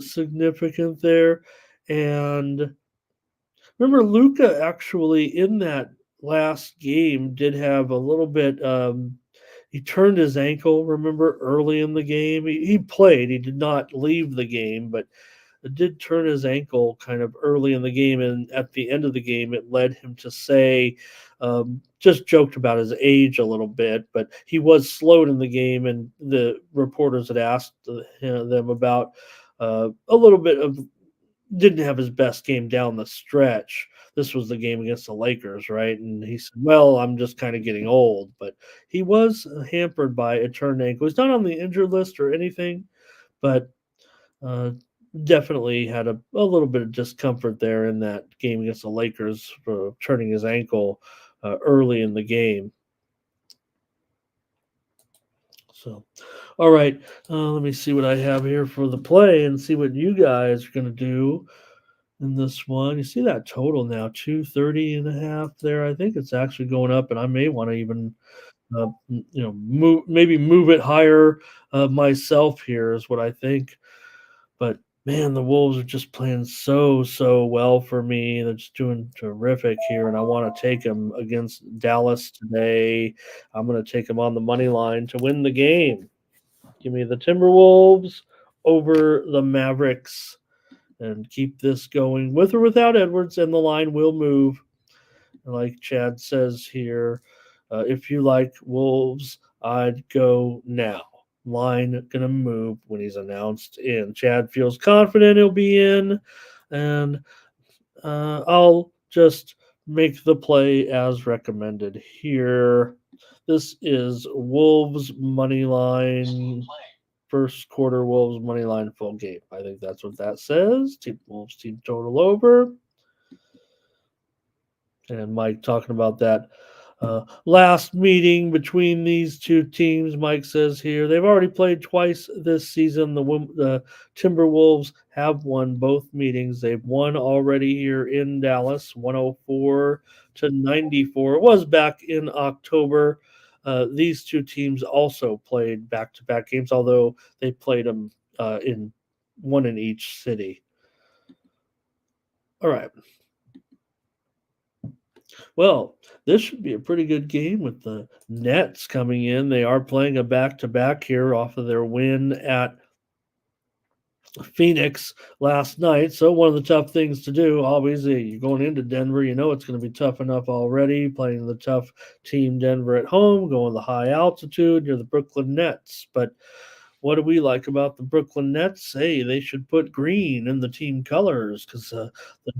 significant there. And remember, Luca actually in that last game did have a little bit. He turned his ankle. Remember, early in the game, he played. He did not leave the game, but did turn his ankle kind of early in the game, and at the end of the game, it led him to say, just joked about his age a little bit, but he was slowed in the game, and the reporters had asked them about a little bit of didn't have his best game down the stretch. This was the game against the Lakers, right? And he said, "Well, I'm just kind of getting old," but he was hampered by a turned ankle. He's not on the injured list or anything, but uh, definitely had a little bit of discomfort there in that game against the Lakers for turning his ankle early in the game. So, all right, let me see what I have here for the play and see what you guys are going to do in this one. You see that total now, 230.5 there. I think it's actually going up, and I may want to even move it higher myself here is what I think. But man, the Wolves are just playing so well for me. They're just doing terrific here, and I want to take them against Dallas today. I'm going to take them on the money line to win the game. Give me the Timberwolves over the Mavericks and keep this going with or without Edwards, and the line will move. Like Chad says here, if you like Wolves, I'd go now. Line gonna move when he's announced in. Chad feels confident he'll be in, and I'll just make the play as recommended here. This is Wolves money line. First quarter Wolves money line full game. I think that's what that says. Wolves team total over. And Mike talking about that last meeting between these two teams. Mike says here they've already played twice this season. The Timberwolves have won both meetings. They've won already here in Dallas, 104-94. It was back in October. These two teams also played back-to-back games, although they played them in one in each city. All right. Well, this should be a pretty good game with the Nets coming in. They are playing a back-to-back here off of their win at Phoenix last night. So one of the tough things to do, obviously, you're going into Denver. You know it's going to be tough enough already. Playing the tough team Denver at home, going the high altitude. You're the Brooklyn Nets, but what do we like about the Brooklyn Nets? Hey, they should put green in the team colors because the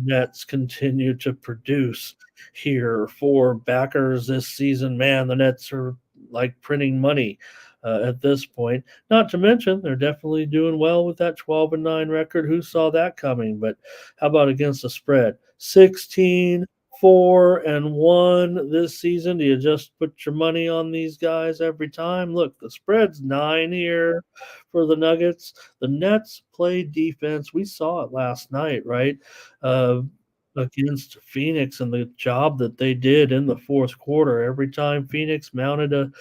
Nets continue to produce here for backers this season. Man, the Nets are like printing money at this point. Not to mention, they're definitely doing well with that 12-9 record. Who saw that coming? But how about against the spread? 16, 4-1 this season. Do you just put your money on these guys every time? Look, the spread's 9 here for the Nuggets. The Nets play defense. We saw it last night, right? Uh, Against Phoenix and the job that they did in the fourth quarter. Every time Phoenix mounted a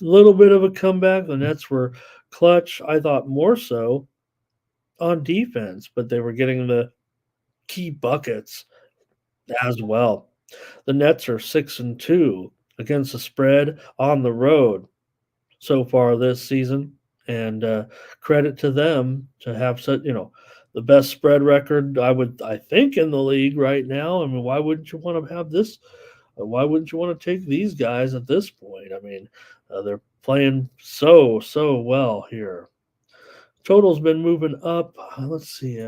little bit of a comeback, the Nets were clutch. I thought more so on defense, but they were getting the key buckets as well. The Nets are 6-2 against the spread on the road so far this season, and credit to them to have such the best spread record I think in the league right now. I mean, why wouldn't you want to have this? Why wouldn't you want to take these guys at this point? I mean, they're playing so well here. Total's been moving up. Let's see.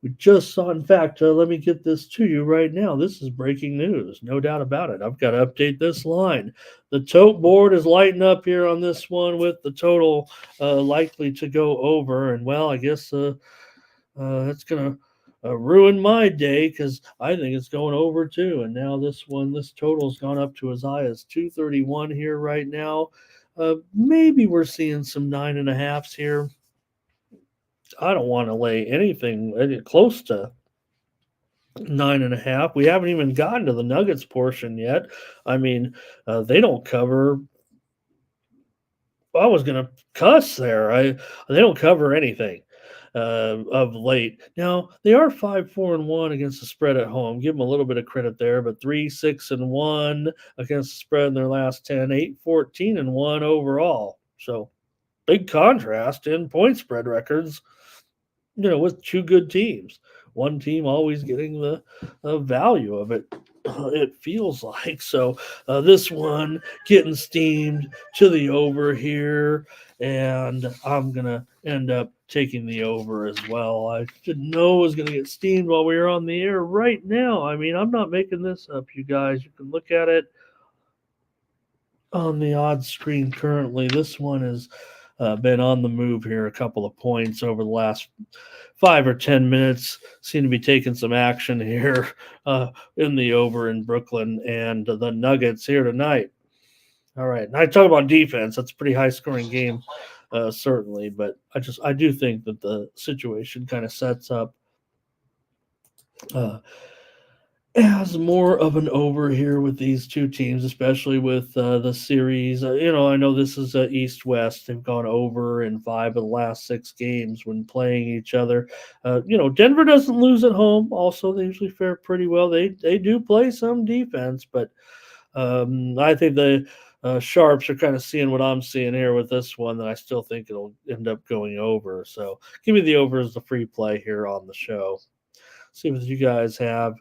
We just saw, in fact, let me get this to you right now. This is breaking news, no doubt about it. I've got to update this line. The tote board is lighting up here on this one with the total likely to go over. And, well, I guess that's going to ruin my day because I think it's going over too. And now this total's gone up to as high as 231 here right now. Maybe we're seeing some 9.5s here. I don't want to lay anything close to 9.5. We haven't even gotten to the Nuggets portion yet. I mean, they don't cover. I was gonna cuss there. They don't cover anything of late. Now they are 5-4-1 against the spread at home. Give them a little bit of credit there, but 3-6-1 against the spread in their last 10. 8-14-1 overall. So big contrast in point spread records, with two good teams. One team always getting the value of it. It feels like so. This one getting steamed to the over here, and I'm gonna end up taking the over as well. I didn't know it was gonna get steamed while we were on the air right now. I mean, I'm not making this up, you guys. You can look at it on the odds screen currently. This one has been on the move here a couple of points over the last 5 or 10 minutes. Seem to be taking some action here in the over in Brooklyn and the Nuggets here tonight. All right. And I talk about defense. That's a pretty high scoring game, certainly. But I do think that the situation kind of sets up as more of an over here with these two teams, especially with the series. I know this is East West. They've gone over in 5 of the last 6 games when playing each other. Denver doesn't lose at home. Also, they usually fare pretty well. They do play some defense, but I think the Sharps are kind of seeing what I'm seeing here with this one, that I still think it'll end up going over. So give me the over as the free play here on the show. See what you guys have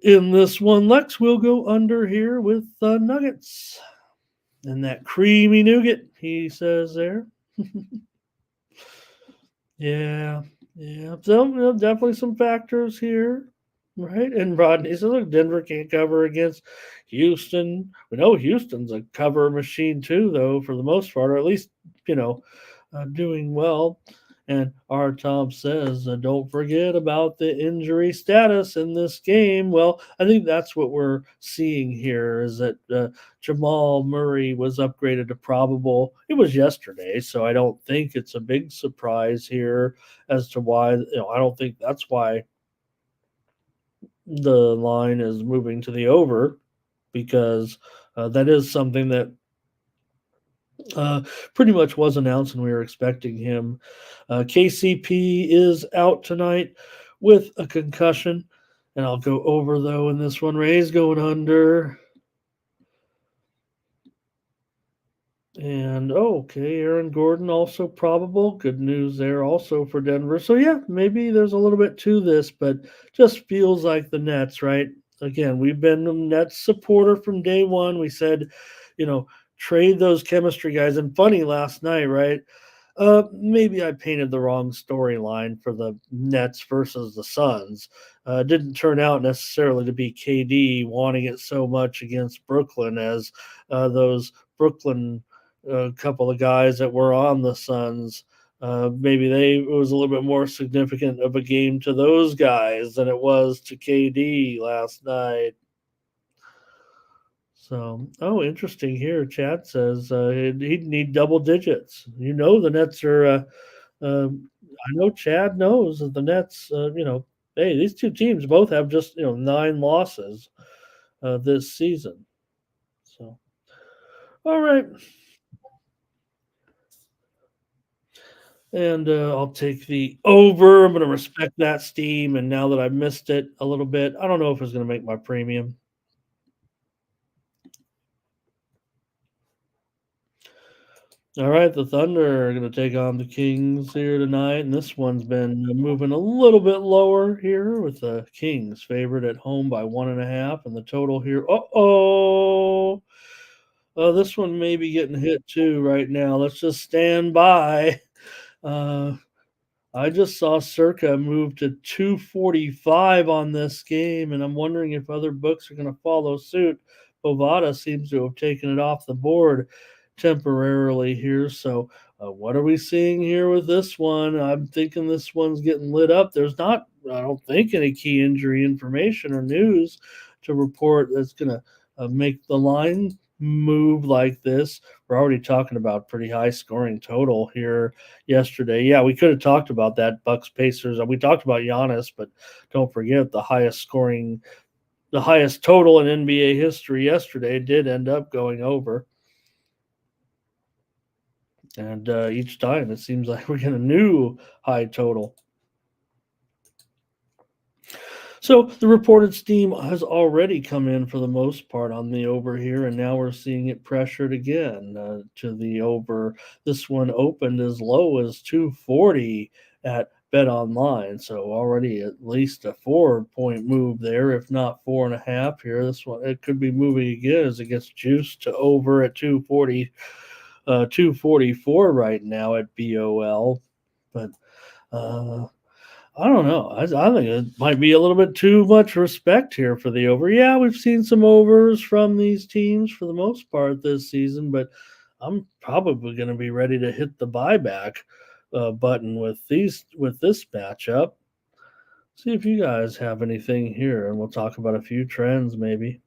in this one. Lex will go under here with Nuggets. And that creamy nougat, he says there. Yeah. So definitely some factors here, right? And Rodney says, look, Denver can't cover against Houston. We know Houston's a cover machine too, though, for the most part, or at least, doing well. And our Tom says, don't forget about the injury status in this game. Well, I think that's what we're seeing here is that Jamal Murray was upgraded to probable. It was yesterday, so I don't think it's a big surprise here as to why. I don't think that's why the line is moving to the over, because that is something that pretty much was announced, and we were expecting him. KCP is out tonight with a concussion, and I'll go over, though, in this one. Ray's going under. And okay, Aaron Gordon also probable. Good news there also for Denver. So yeah, maybe there's a little bit to this, but just feels like the Nets, right? Again, we've been a Nets supporter from day one. We said, you know, trade those chemistry guys. And funny last night, right? Maybe I painted the wrong storyline for the Nets versus the Suns. Didn't turn out necessarily to be KD wanting it so much against Brooklyn as those Brooklyn couple of guys that were on the Suns. Maybe it was a little bit more significant of a game to those guys than it was to KD last night. So, oh, interesting here. Chad says he'd need double digits. The Nets are. I know Chad knows that the Nets. Hey, these two teams both have just 9 losses this season. So, all right, and I'll take the over. I'm going to respect that steam, and now that I missed it a little bit, I don't know if it's going to make my premium. All right, the Thunder are going to take on the Kings here tonight, and this one's been moving a little bit lower here with the Kings favored at home by 1.5, and the total here. This one may be getting hit too right now. Let's just stand by. Uh, I just saw Circa move to 245 on this game, and I'm wondering if other books are going to follow suit. Bovada seems to have taken it off the board temporarily here. So, what are we seeing here with this one? I'm thinking this one's getting lit up. There's not, I don't think, any key injury information or news to report that's going to make the line move like this. We're already talking about pretty high scoring total here yesterday. Yeah, we could have talked about that Bucks Pacers. We talked about Giannis, but don't forget the highest total in NBA history yesterday did end up going over. And each time it seems like we're getting a new high total. So the reported steam has already come in for the most part on the over here, and now we're seeing it pressured again to the over. This one opened as low as 240 at Bet Online, so already at least a 4 point move there, if not 4.5 here. This one it could be moving again as it gets juiced to over at 244 right now at BOL, but. Uh, I don't know. I think it might be a little bit too much respect here for the over. Yeah, we've seen some overs from these teams for the most part this season, but I'm probably going to be ready to hit the buyback button with this matchup. See if you guys have anything here, and we'll talk about a few trends maybe.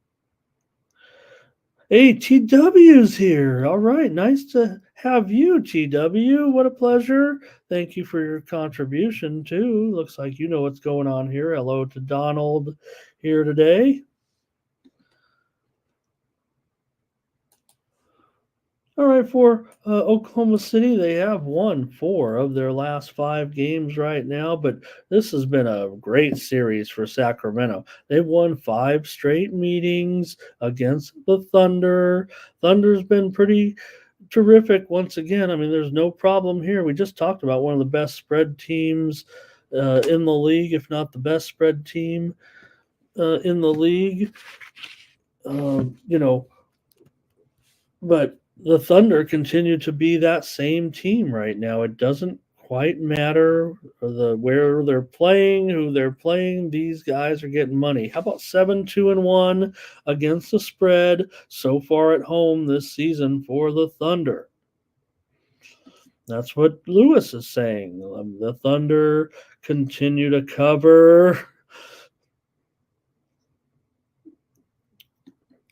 Hey, TW's here. All right. Nice to have you, TW. What a pleasure. Thank you for your contribution, too. Looks like you know what's going on here. Hello to Donald here today. All right, for Oklahoma City, they have won 4 of their last 5 games right now, but this has been a great series for Sacramento. They've won 5 straight meetings against the Thunder. Thunder's been pretty terrific once again. I mean, there's no problem here. We just talked about one of the best spread teams in the league, if not the best spread team in the league. You know, but the Thunder continue to be that same team right now. It doesn't quite matter where they're playing, who they're playing. These guys are getting money. How about 7-2-1 against the spread so far at home this season for the Thunder? That's what Lewis is saying. The Thunder continue to cover.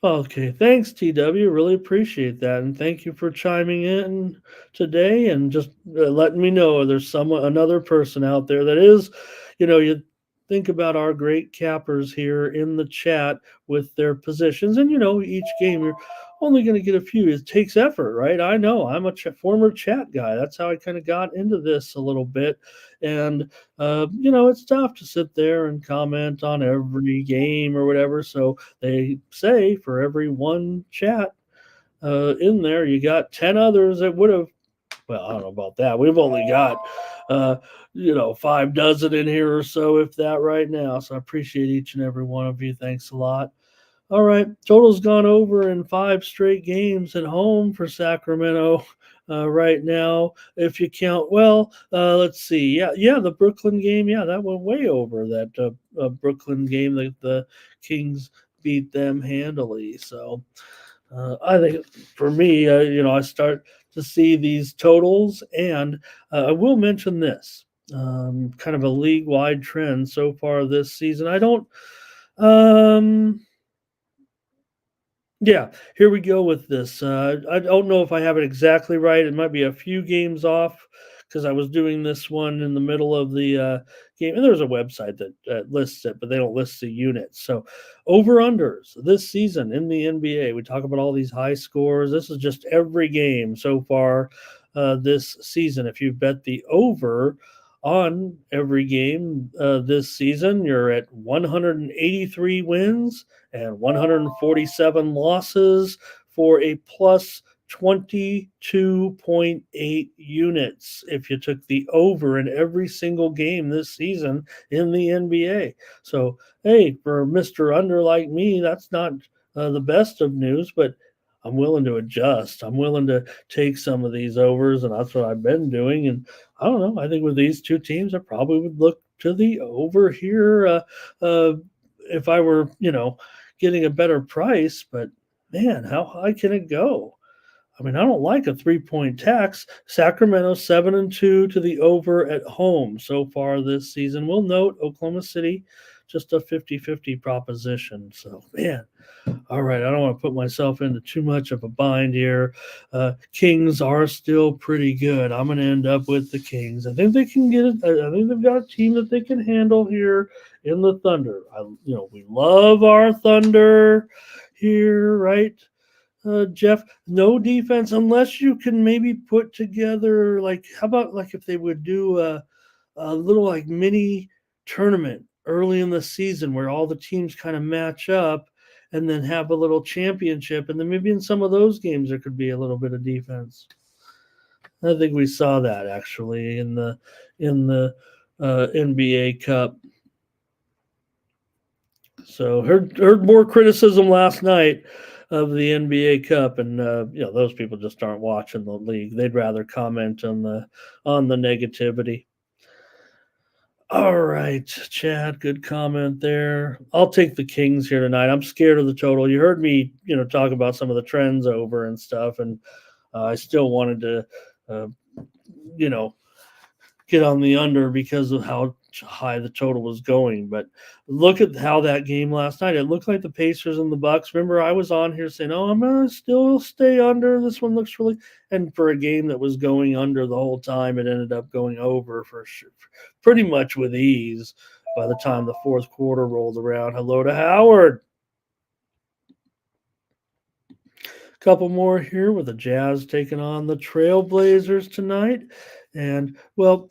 Okay, thanks, TW. Really appreciate that, and thank you for chiming in today and just letting me know there's another person out there that is, you think about our great cappers here in the chat with their positions, and each game you're only going to get a few. It takes effort, right? I know. I'm a former chat guy. That's how I kind of got into this a little bit, and it's tough to sit there and comment on every game or whatever. So they say for every one chat, in there. You got 10 others that would have, well, I don't know about that. We've only got, uh, 5 dozen in here or so, if that, right now. So I appreciate each and every one of you. Thanks a lot. All right, total's gone over in 5 straight games at home for Sacramento right now. If you count, well, let's see. Yeah, the Brooklyn game. Yeah, that went way over. That Brooklyn game, the Kings beat them handily. So I think for me, I start to see these totals, and I will mention this. Kind of a league-wide trend so far this season. I don't. Um, yeah, here we go with this. I don't know if I have it exactly right. It might be a few games off because I was doing this one in the middle of the game. And there's a website that lists it, but they don't list the units. So, over unders this season in the NBA, we talk about all these high scores. This is just every game so far this season. If you bet the over on every game this season, you're at 183 wins and 147 losses for a plus 22.8 units if you took the over in every single game this season in the NBA. So, hey, for Mr. Under like me, that's not the best of news, but I'm willing to adjust. I'm willing to take some of these overs, and that's what I've been doing. And I don't know. I think with these two teams, I probably would look to the over here if I were, getting a better price, but man, how high can it go? I mean, I don't like a 3-point tax. Sacramento 7-2 to the over at home so far this season. We'll note Oklahoma City just a 50-50 proposition. So, man, all right, I don't want to put myself into too much of a bind here. Kings are still pretty good. I'm going to end up with the Kings. I think they can get it. I think they've got a team that they can handle here in the Thunder. We love our Thunder here, right? Jeff, no defense unless you can maybe put together, like, how about like if they would do a little like mini tournament early in the season where all the teams kind of match up and then have a little championship, and then maybe in some of those games there could be a little bit of defense. I think we saw that actually in the NBA Cup. So heard more criticism last night of the NBA Cup, and those people just aren't watching the league. They'd rather comment on the negativity. All right, Chad, good comment there. I'll take the Kings here tonight. I'm scared of the total. You heard me, talk about some of the trends over and stuff, and I still wanted to, uh, you know, get on the under because of how high the total was going. But look at how that game last night. It looked like the Pacers and the Bucks. Remember, I was on here saying, "Oh, I'm gonna still stay under. This one looks really." And for a game that was going under the whole time, it ended up going over for sure, pretty much with ease. By the time the fourth quarter rolled around, hello to Howard. Couple more here with the Jazz taking on the Trailblazers tonight. And, well,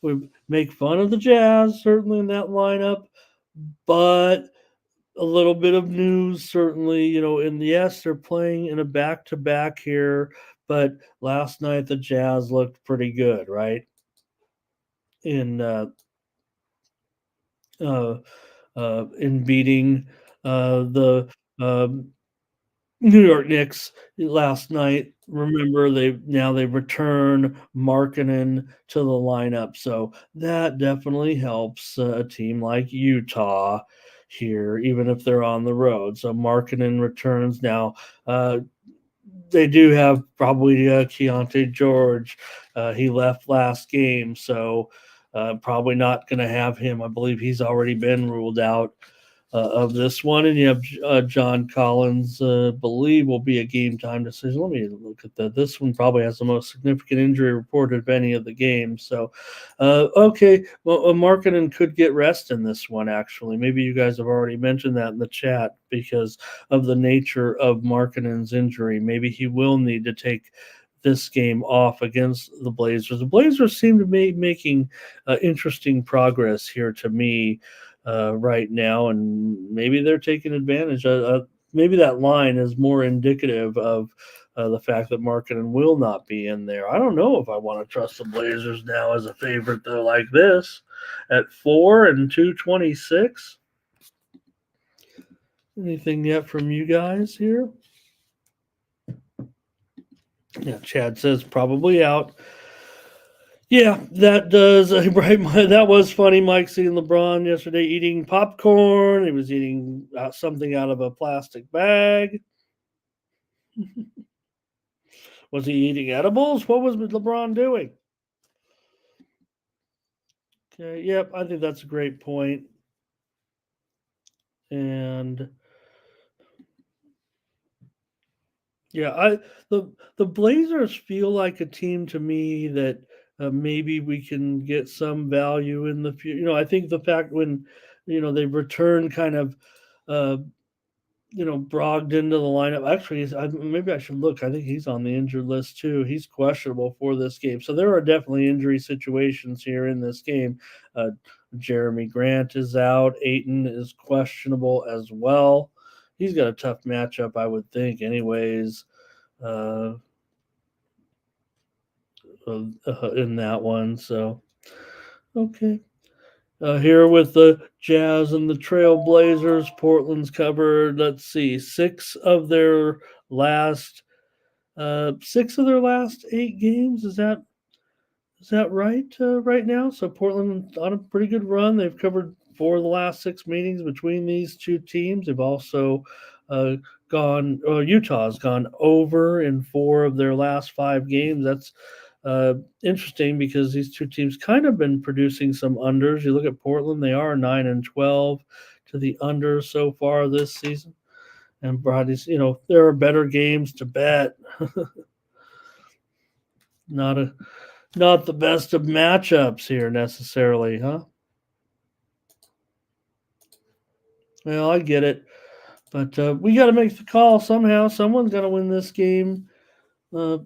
we make fun of the Jazz, certainly in that lineup, but a little bit of news, certainly, and yes, they're playing in a back to back here, but last night the Jazz looked pretty good, right? In beating the New York Knicks last night. Remember, they return Markkanen to the lineup, so that definitely helps a team like Utah here, even if they're on the road. So Markkanen returns now. They do have probably Keontae George. He left last game, so probably not going to have him. I believe he's already been ruled out of this one. And you have John Collins, believe will be a game time decision. Let me look at that. This one probably has the most significant injury reported of any of the games. So, okay, well, Markkanen could get rest in this one, actually. Maybe you guys have already mentioned that in the chat because of the nature of Markkanen's injury. Maybe he will need to take this game off against the Blazers. The Blazers seem to be making interesting progress here to me right now, and maybe they're taking advantage. maybe that line is more indicative of the fact that Markkanen will not be in there. I don't know if I want to trust the Blazers now as a favorite though, like this at 4 and 226. Anything yet from you guys here? Yeah, Chad says probably out. Yeah, that does. Right, that was funny. Mike seeing LeBron yesterday eating popcorn. He was eating something out of a plastic bag. Was he eating edibles? What was LeBron doing? Okay, yep, I think that's a great point. And yeah, the Blazers feel like a team to me that maybe we can get some value in the future. I think the fact when they've returned kind of uh, Brogdon to the lineup. Actually, maybe I should look. I think he's on the injured list too. He's questionable for this game. So there are definitely injury situations here in this game. Jeremy Grant is out. Ayton is questionable as well. He's got a tough matchup, I would think, anyways, in that one. So, okay. Here with the Jazz and the Trailblazers, Portland's covered. Let's see, last 8 games. Is that right? Right now, so Portland on a pretty good run. They've covered 4 of the last 6 meetings between these two teams. They've also uh, Utah's gone over in 4 of their last 5 games. That's interesting because these two teams kind of been producing some unders. You look at Portland; they are 9 and 12 to the under so far this season. And Brody's, there are better games to bet. not the best of matchups here necessarily, huh? Well, I get it, but we got to make the call somehow. Someone's got to win this game uh,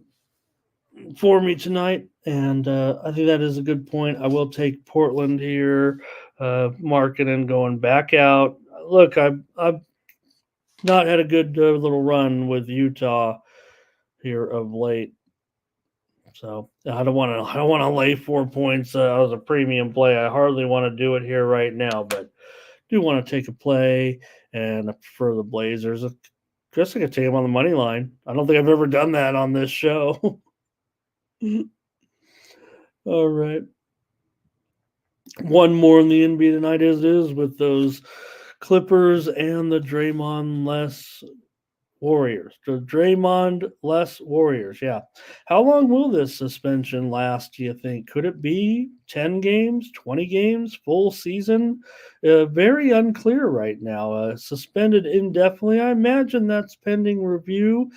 for me tonight, and I think that is a good point. I will take Portland here, Markkanen going back out. Look, I've not had a good little run with Utah here of late, so I don't want to lay 4 points as a premium play. I hardly want to do it here right now, but do want to take a play, and I prefer the Blazers. I guess I could take them on the money line. I don't think I've ever done that on this show. All right. One more in the NBA tonight as it is with those Clippers and the Draymond less Warriors. The Draymond less Warriors. Yeah. How long will this suspension last, do you think? Could it be 10 games, 20 games, full season? Very unclear right now. Suspended indefinitely. I imagine that's pending review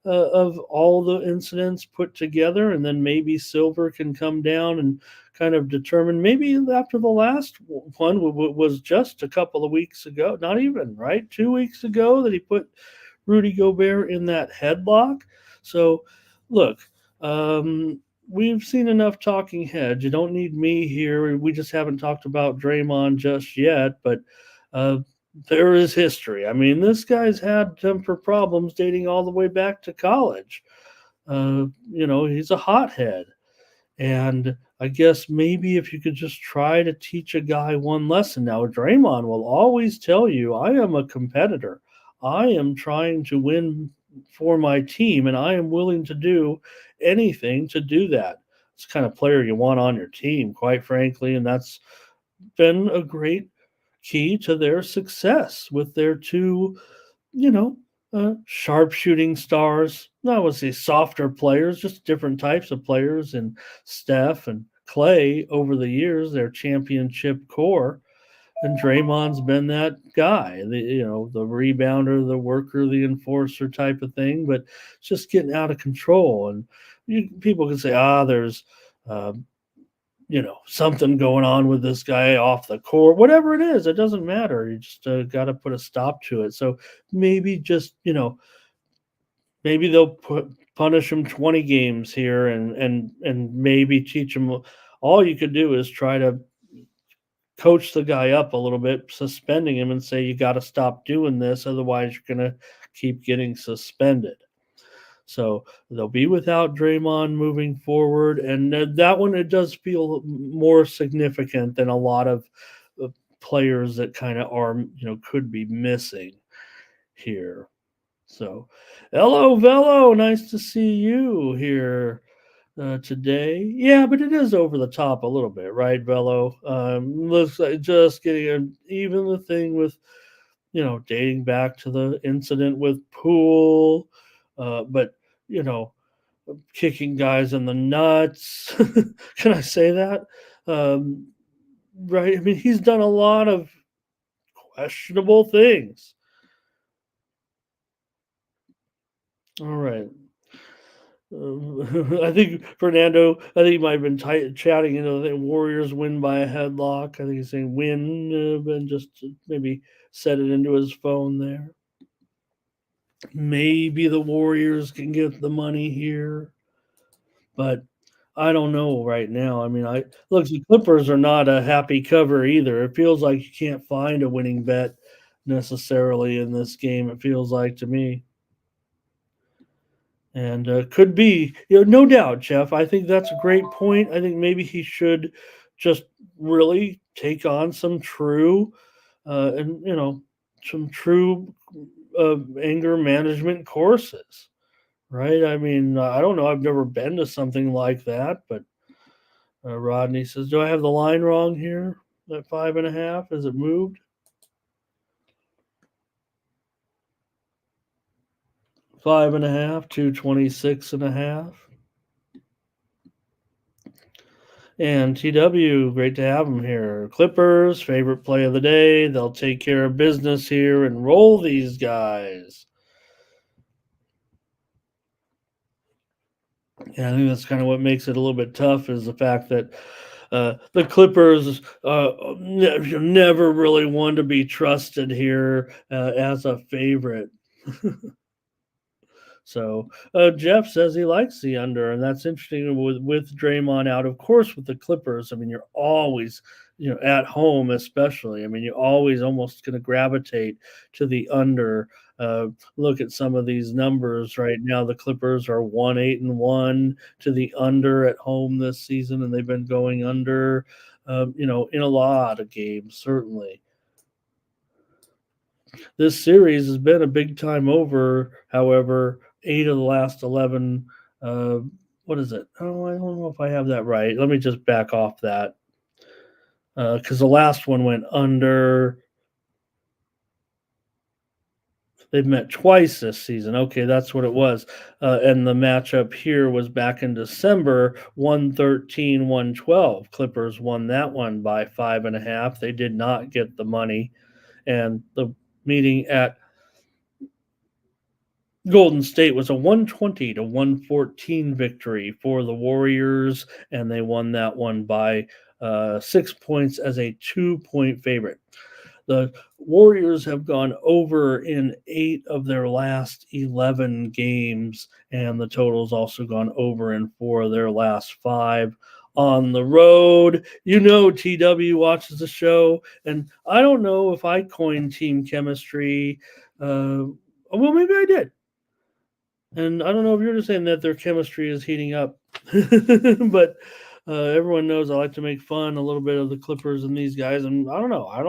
of all the incidents put together, and then maybe Silver can come down and kind of determine. Maybe after the last one was just a couple of weeks ago, not even, right? 2 weeks ago that he put Rudy Gobert in that headlock. So, look, we've seen enough talking heads. You don't need me here. We just haven't talked about Draymond just yet, but there is history. I mean, this guy's had temper problems dating all the way back to college. He's a hothead. And I guess maybe if you could just try to teach a guy one lesson. Now, Draymond will always tell you, I am a competitor. I am trying to win for my team, and I am willing to do anything to do that. It's the kind of player you want on your team, quite frankly, and that's been a great key to their success with their two, sharpshooting stars. Not was the softer players, just different types of players, and Steph and Clay over the years, their championship core. And Draymond's been that guy, the rebounder, the worker, the enforcer type of thing. But it's just getting out of control. And people can say, there's something going on with this guy off the court, whatever it is, it doesn't matter. You just got to put a stop to it. So maybe just, maybe they'll punish him 20 games here and maybe teach him. All you could do is try to coach the guy up a little bit, suspending him and say, you got to stop doing this. Otherwise you're going to keep getting suspended. So they'll be without Draymond moving forward, and that one it does feel more significant than a lot of uh, players that kind of are could be missing here. So, hello, Velo, nice to see you here today. Yeah, but it is over the top a little bit, right, Velo? Looks like just getting even the thing with dating back to the incident with Poole, but you know, kicking guys in the nuts. Can I say that? Um, right. I mean, he's done a lot of questionable things. All right. I think Fernando. I think he might have been chatting. The Warriors win by a headlock. I think he's saying win, and just maybe set it into his phone there. Maybe the Warriors can get the money here, but I don't know right now. I mean, I look, the Clippers are not a happy cover either. It feels like you can't find a winning bet necessarily in this game. It feels like to me, and could be, no doubt, Jeff. I think that's a great point. I think maybe he should just really take on some true, and some true anger management courses. Right? I mean, I don't know. I've never been to something like that, but Rodney says, "Do I have the line wrong here? At 5.5? Has it moved? 5.5 to 26.5." And TW, great to have them here. Clippers, favorite play of the day. They'll take care of business here and roll these guys. Yeah, I think that's kind of what makes it a little bit tough is the fact that the Clippers never really one to be trusted here as a favorite. So Jeff says he likes the under, and that's interesting with Draymond out. Of course, with the Clippers, I mean, you're always, at home especially. I mean, you're always almost going to gravitate to the under. Look at some of these numbers right now. The Clippers are 1-8-1 to the under at home this season, and they've been going under, in a lot of games, certainly. This series has been a big time over. However, 8 of the last 11. Uh, what is it? Oh, I don't know if I have that right. Let me just back off that because the last one went under. They've met twice this season. Okay, that's what it was. And the matchup here was back in December, 113, 112. Clippers won that one by 5.5. They did not get the money. And the meeting at Golden State was a 120 to 114 victory for the Warriors, and they won that one by 6 points as a 2 point favorite. The Warriors have gone over in 8 of their last 11 games, and the total's also gone over in 4 of their last 5 on the road. TW watches the show, and I don't know if I coined team chemistry. Well, maybe I did. And I don't know if you're just saying that their chemistry is heating up, but everyone knows I like to make fun a little bit of the Clippers and these guys. And I don't know. I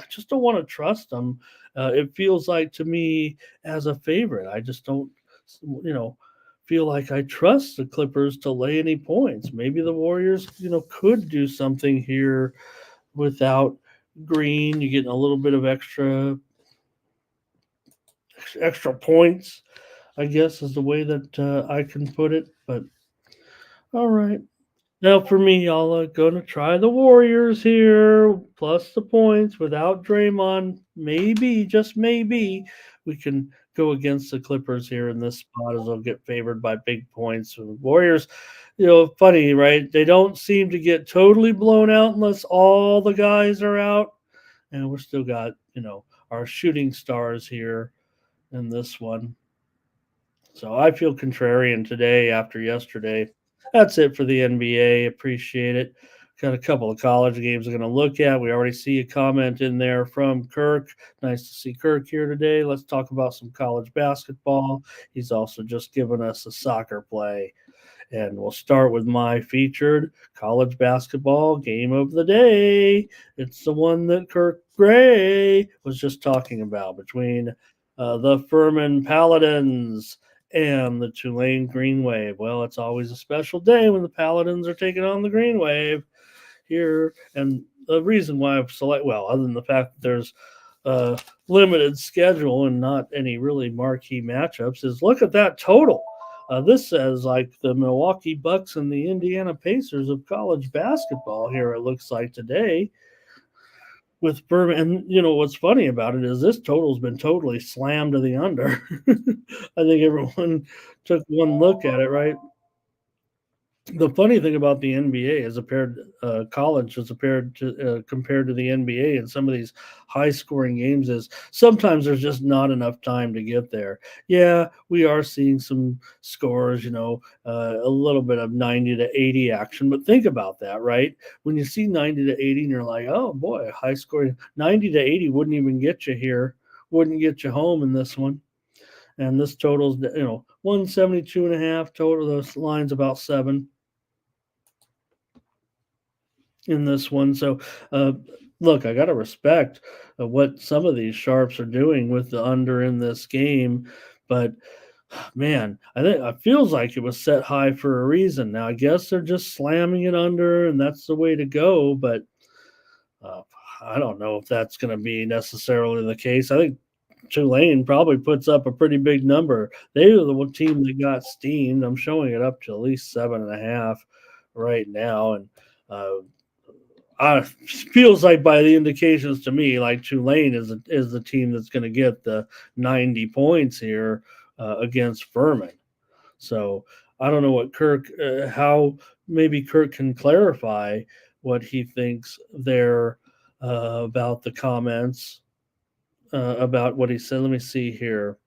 just don't want to trust them. It feels like to me as a favorite, I just don't, feel like I trust the Clippers to lay any points. Maybe the Warriors, could do something here without Green. You're getting a little bit of extra points, I guess, is the way that I can put it. But all right. Now, for me, y'all are going to try the Warriors here, plus the points without Draymond. Maybe, just maybe, we can go against the Clippers here in this spot as they'll get favored by big points. So the Warriors, funny, right? They don't seem to get totally blown out unless all the guys are out. And we're still got, our shooting stars here in this one. So I feel contrarian today after yesterday. That's it for the NBA. Appreciate it. got a couple of college games we're going to look at. We already see a comment in there from Kirk. Nice to see Kirk here today. Let's talk about some college basketball. He's also just given us a soccer play. And we'll start with my featured college basketball game of the day. It's the one that Kirk Gray was just talking about between the Furman Paladins and the Tulane Green Wave. Well, it's always a special day when the Paladins are taking on the Green Wave here. And the reason why I've selected, well, other than the fact that there's a limited schedule and not any really marquee matchups, is look at that total. This says like the Milwaukee Bucks and the Indiana Pacers of college basketball here, it looks like today with Furman. And, you know, what's funny about it is this total's been totally slammed to the under. I think everyone took one look at it, right? The funny thing about the NBA is college is compared to the NBA and some of these high scoring games is sometimes there's just not enough time to get there. Yeah, we are seeing some scores, a little bit of 90 to 80 action, but think about that, right? When you see 90 to 80 and you're like, oh boy, high scoring 90 to 80 wouldn't even get you here, wouldn't get you home in this one. And this totals, 172.5 total. Those lines about 7 in this one. So, look, I got to respect what some of these sharps are doing with the under in this game, but man, I think it feels like it was set high for a reason. Now, I guess they're just slamming it under, and that's the way to go. But I don't know if that's going to be necessarily the case. I think Tulane probably puts up a pretty big number. They are the team that got steamed. I'm showing it up to at least 7.5 right now, and feels like by the indications to me, like Tulane is the team that's going to get the 90 points here against Furman. So I don't know what how maybe Kirk can clarify what he thinks there about the comments about what he said. Let me see here.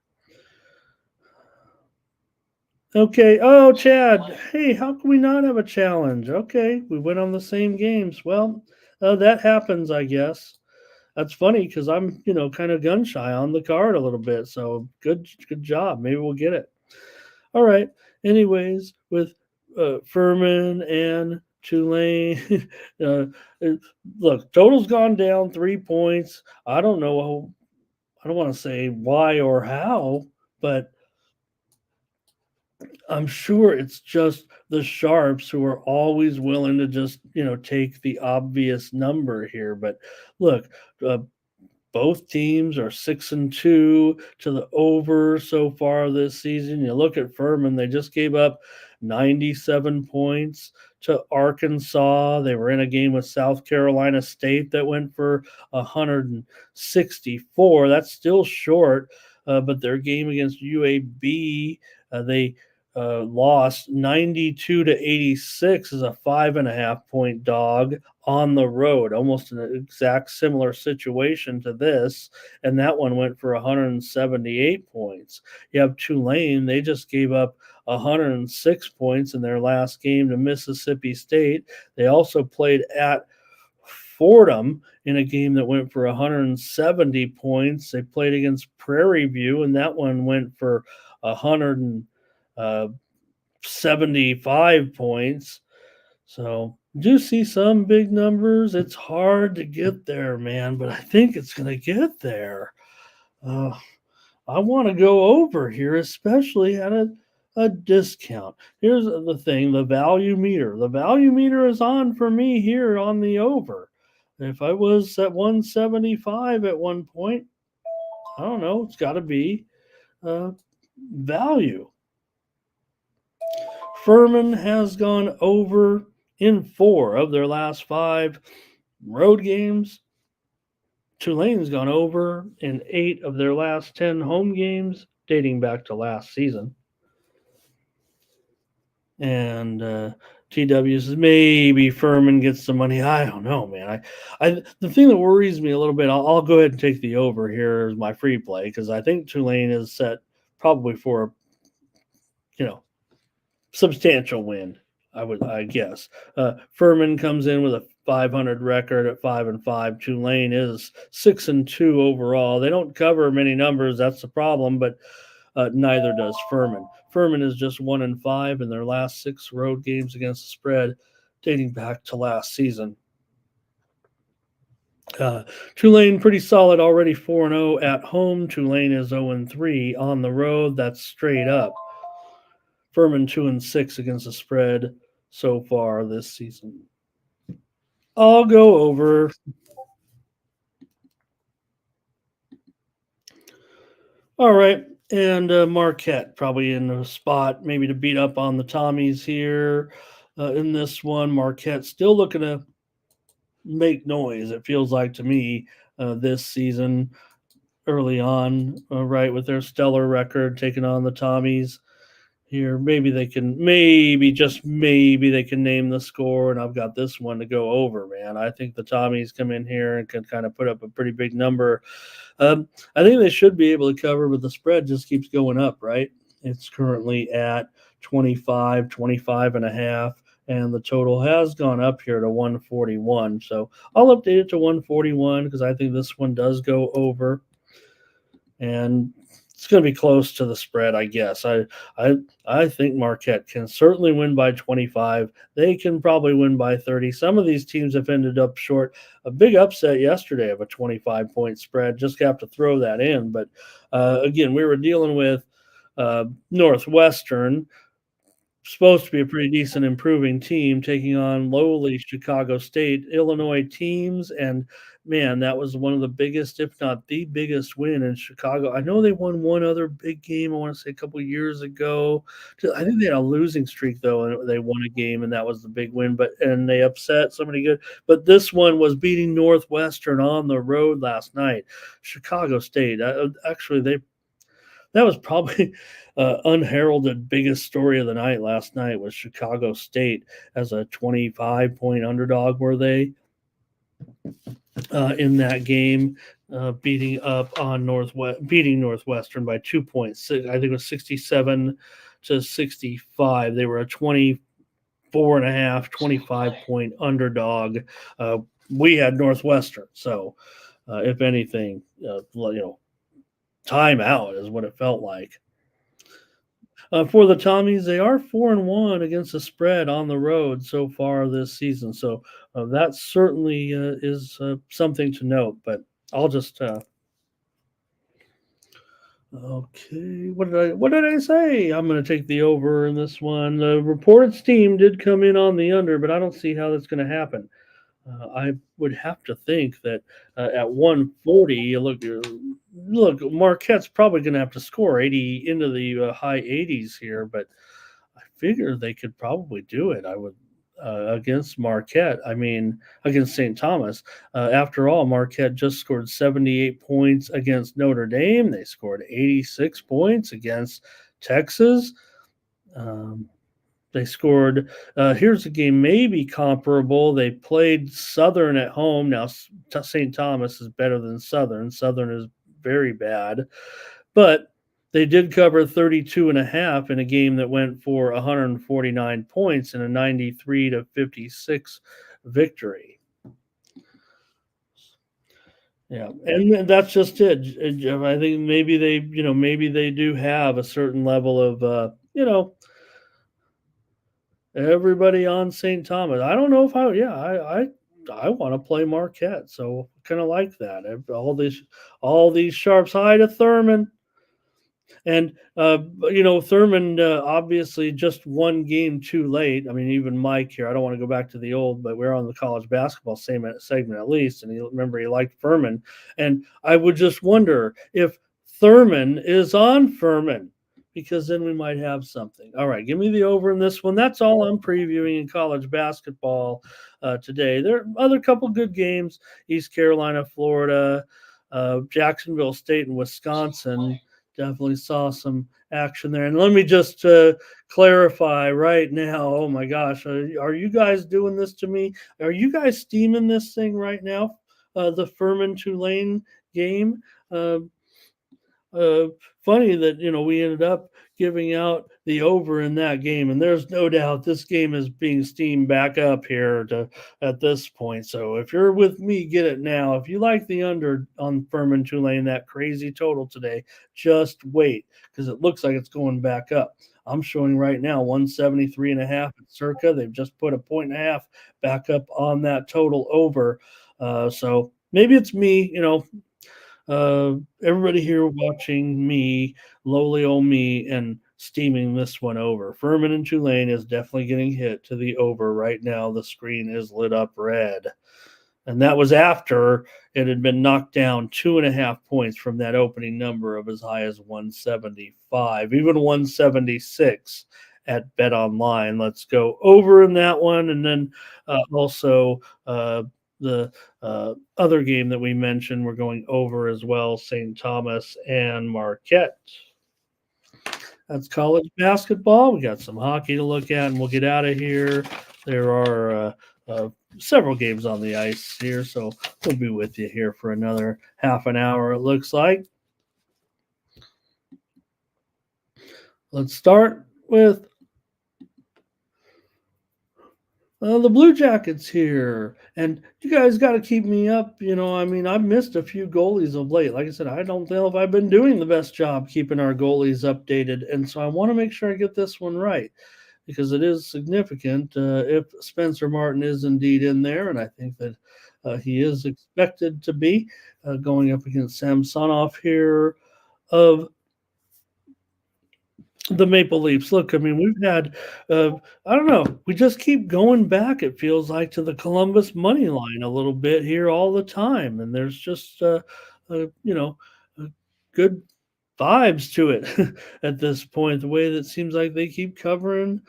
Okay. Oh, Chad. Hey, how can we not have a challenge? Okay, we went on the same games. Well, that happens, I guess. That's funny because I'm, kind of gun shy on the card a little bit. So good job. Maybe we'll get it. All right. Anyways, with Furman and Tulane, look, total's gone down 3 points. I don't know. I don't want to say why or how, but I'm sure it's just the sharps who are always willing to just, take the obvious number here. But look, both teams are 6-2 to the over so far this season. You look at Furman, they just gave up 97 points to Arkansas. They were in a game with South Carolina State that went for 164. That's still short, but their game against UAB, they lost 92 to 86 as a 5.5 point dog on the road, almost an exact similar situation to this. And that one went for 178 points. You have Tulane, they just gave up 106 points in their last game to Mississippi State. They also played at Fordham in a game that went for 170 points. They played against Prairie View, and that one went for 175 points. So do see some big numbers. It's hard to get there, man, but I think it's going to get there. I want to go over here, especially at a discount. Here's the thing, the value meter. The value meter is on for me here on the over. If I was at 175 at one point, I don't know, it's got to be value. Furman has gone over in 4 of their last 5 road games. Tulane's gone over in 8 of their last 10 home games, dating back to last season. And TW says maybe Furman gets some money. I don't know, man. The thing that worries me a little bit, I'll go ahead and take the over here as my free play because I think Tulane is set probably for, substantial win. I guess. Furman comes in with a 500 record at 5-5. Tulane is 6-2 overall. They don't cover many numbers. That's the problem, but neither does Furman. Furman is just 1-5 in their last 6 road games against the spread, dating back to last season. Tulane pretty solid already, 4-0 at home. Tulane is 0-3 on the road. That's straight up. Furman 2-6 against the spread so far this season. I'll go over. All right. And Marquette probably in a spot maybe to beat up on the Tommies here in this one. Marquette still looking to make noise, it feels like to me, this season early on, right, with their stellar record taking on the Tommies. Here, maybe they can, just maybe they can name the score, and I've got this one to go over, man. I think the Tommies come in here and can kind of put up a pretty big number. I think they should be able to cover, but the spread just keeps going up, right? It's currently at 25 and a half, and the total has gone up here to 141. So I'll update it to 141 because I think this one does go over. And it's going to be close to the spread, I guess. I think Marquette can certainly win by 25. They can probably win by 30. Some of these teams have ended up short. A big upset yesterday of a 25-point spread. Just have to throw that in. But again, we were dealing with Northwestern, supposed to be a pretty decent improving team, taking on lowly Chicago State, Illinois teams. And man, that was one of the biggest, if not the biggest win in Chicago. I know they won one other big game, I want to say a couple of years ago. I think they had a losing streak though, and they won a game, and that was the big win. And they upset somebody good. But this one was beating Northwestern on the road last night. Chicago State, actually, that was probably unheralded biggest story of the night last night was Chicago State as a 25-point underdog, were they, in that game, beating Northwestern by 2 points. I think it was 67-65. They were a 25-point underdog. We had Northwestern, so if anything, timeout is what it felt like. For the Tommies, they are 4-1 against the spread on the road so far this season. So that certainly is something to note. But I'll just okay. What did I say? I'm going to take the over in this one. The reported steam did come in on the under, but I don't see how that's going to happen. I would have to think that at 140, look, Marquette's probably going to have to score 80 into the high 80s here, but I figure they could probably do it. I would against Marquette. I mean, against St. Thomas. After all, Marquette just scored 78 points against Notre Dame. They scored 86 points against Texas. They scored. Here's a game maybe comparable. They played Southern at home. Now, St. Thomas is better than Southern. Southern is very bad. But they did cover 32 and a half in a game that went for 149 points in a 93-56 victory. Yeah, and that's just it. I think maybe they do have a certain level of everybody on St. Thomas. I don't know if I want to play Marquette, so kind of like that. All these sharps. Hi to Thurman, and Thurman obviously just one game too late. I mean, even Mike here. I don't want to go back to the old, but we're on the college basketball segment at least, and he liked Furman, and I would just wonder if Thurman is on Furman, because then we might have something. All right, give me the over in this one. That's all I'm previewing in college basketball today. There are other couple good games: East Carolina, Florida, Jacksonville State, and Wisconsin. Definitely saw some action there. And let me just clarify right now. Oh my gosh, are you guys doing this to me? Are you guys steaming this thing right now? The Furman Tulane game. uh, funny that we ended up giving out the over in that game, and there's no doubt this game is being steamed back up here to at this point. So if you're with me, get it now. If you like the under on Furman Tulane, that crazy total today, just wait because it looks like it's going back up. I'm showing right now 173 and a half at Circa. They've just put a point and a half back up on that total over. So maybe it's me, everybody here watching me, lowly old me, and steaming this one over. Furman and Tulane is definitely getting hit to the over right now. The screen is lit up red. And that was after it had been knocked down 2.5 points from that opening number of as high as 175, even 176 at Bet Online. Let's go over in that one. And then also the other game that we mentioned, we're going over as well, St. Thomas and Marquette. That's college basketball. We got some hockey to look at, and we'll get out of here. There are several games on the ice here, so we'll be with you here for another half an hour, it looks like. Let's start with the Blue Jackets here. And you guys got to keep me up. I've missed a few goalies of late. Like I said, I don't know if I've been doing the best job keeping our goalies updated. And so I want to make sure I get this one right because it is significant if Spencer Martin is indeed in there. And I think that he is expected to be going up against Samsonov here of the Maple Leafs. Look, we've had, I don't know, we just keep going back, it feels like, to the Columbus money line a little bit here all the time. And there's just, good vibes to it at this point, the way that it seems like they keep covering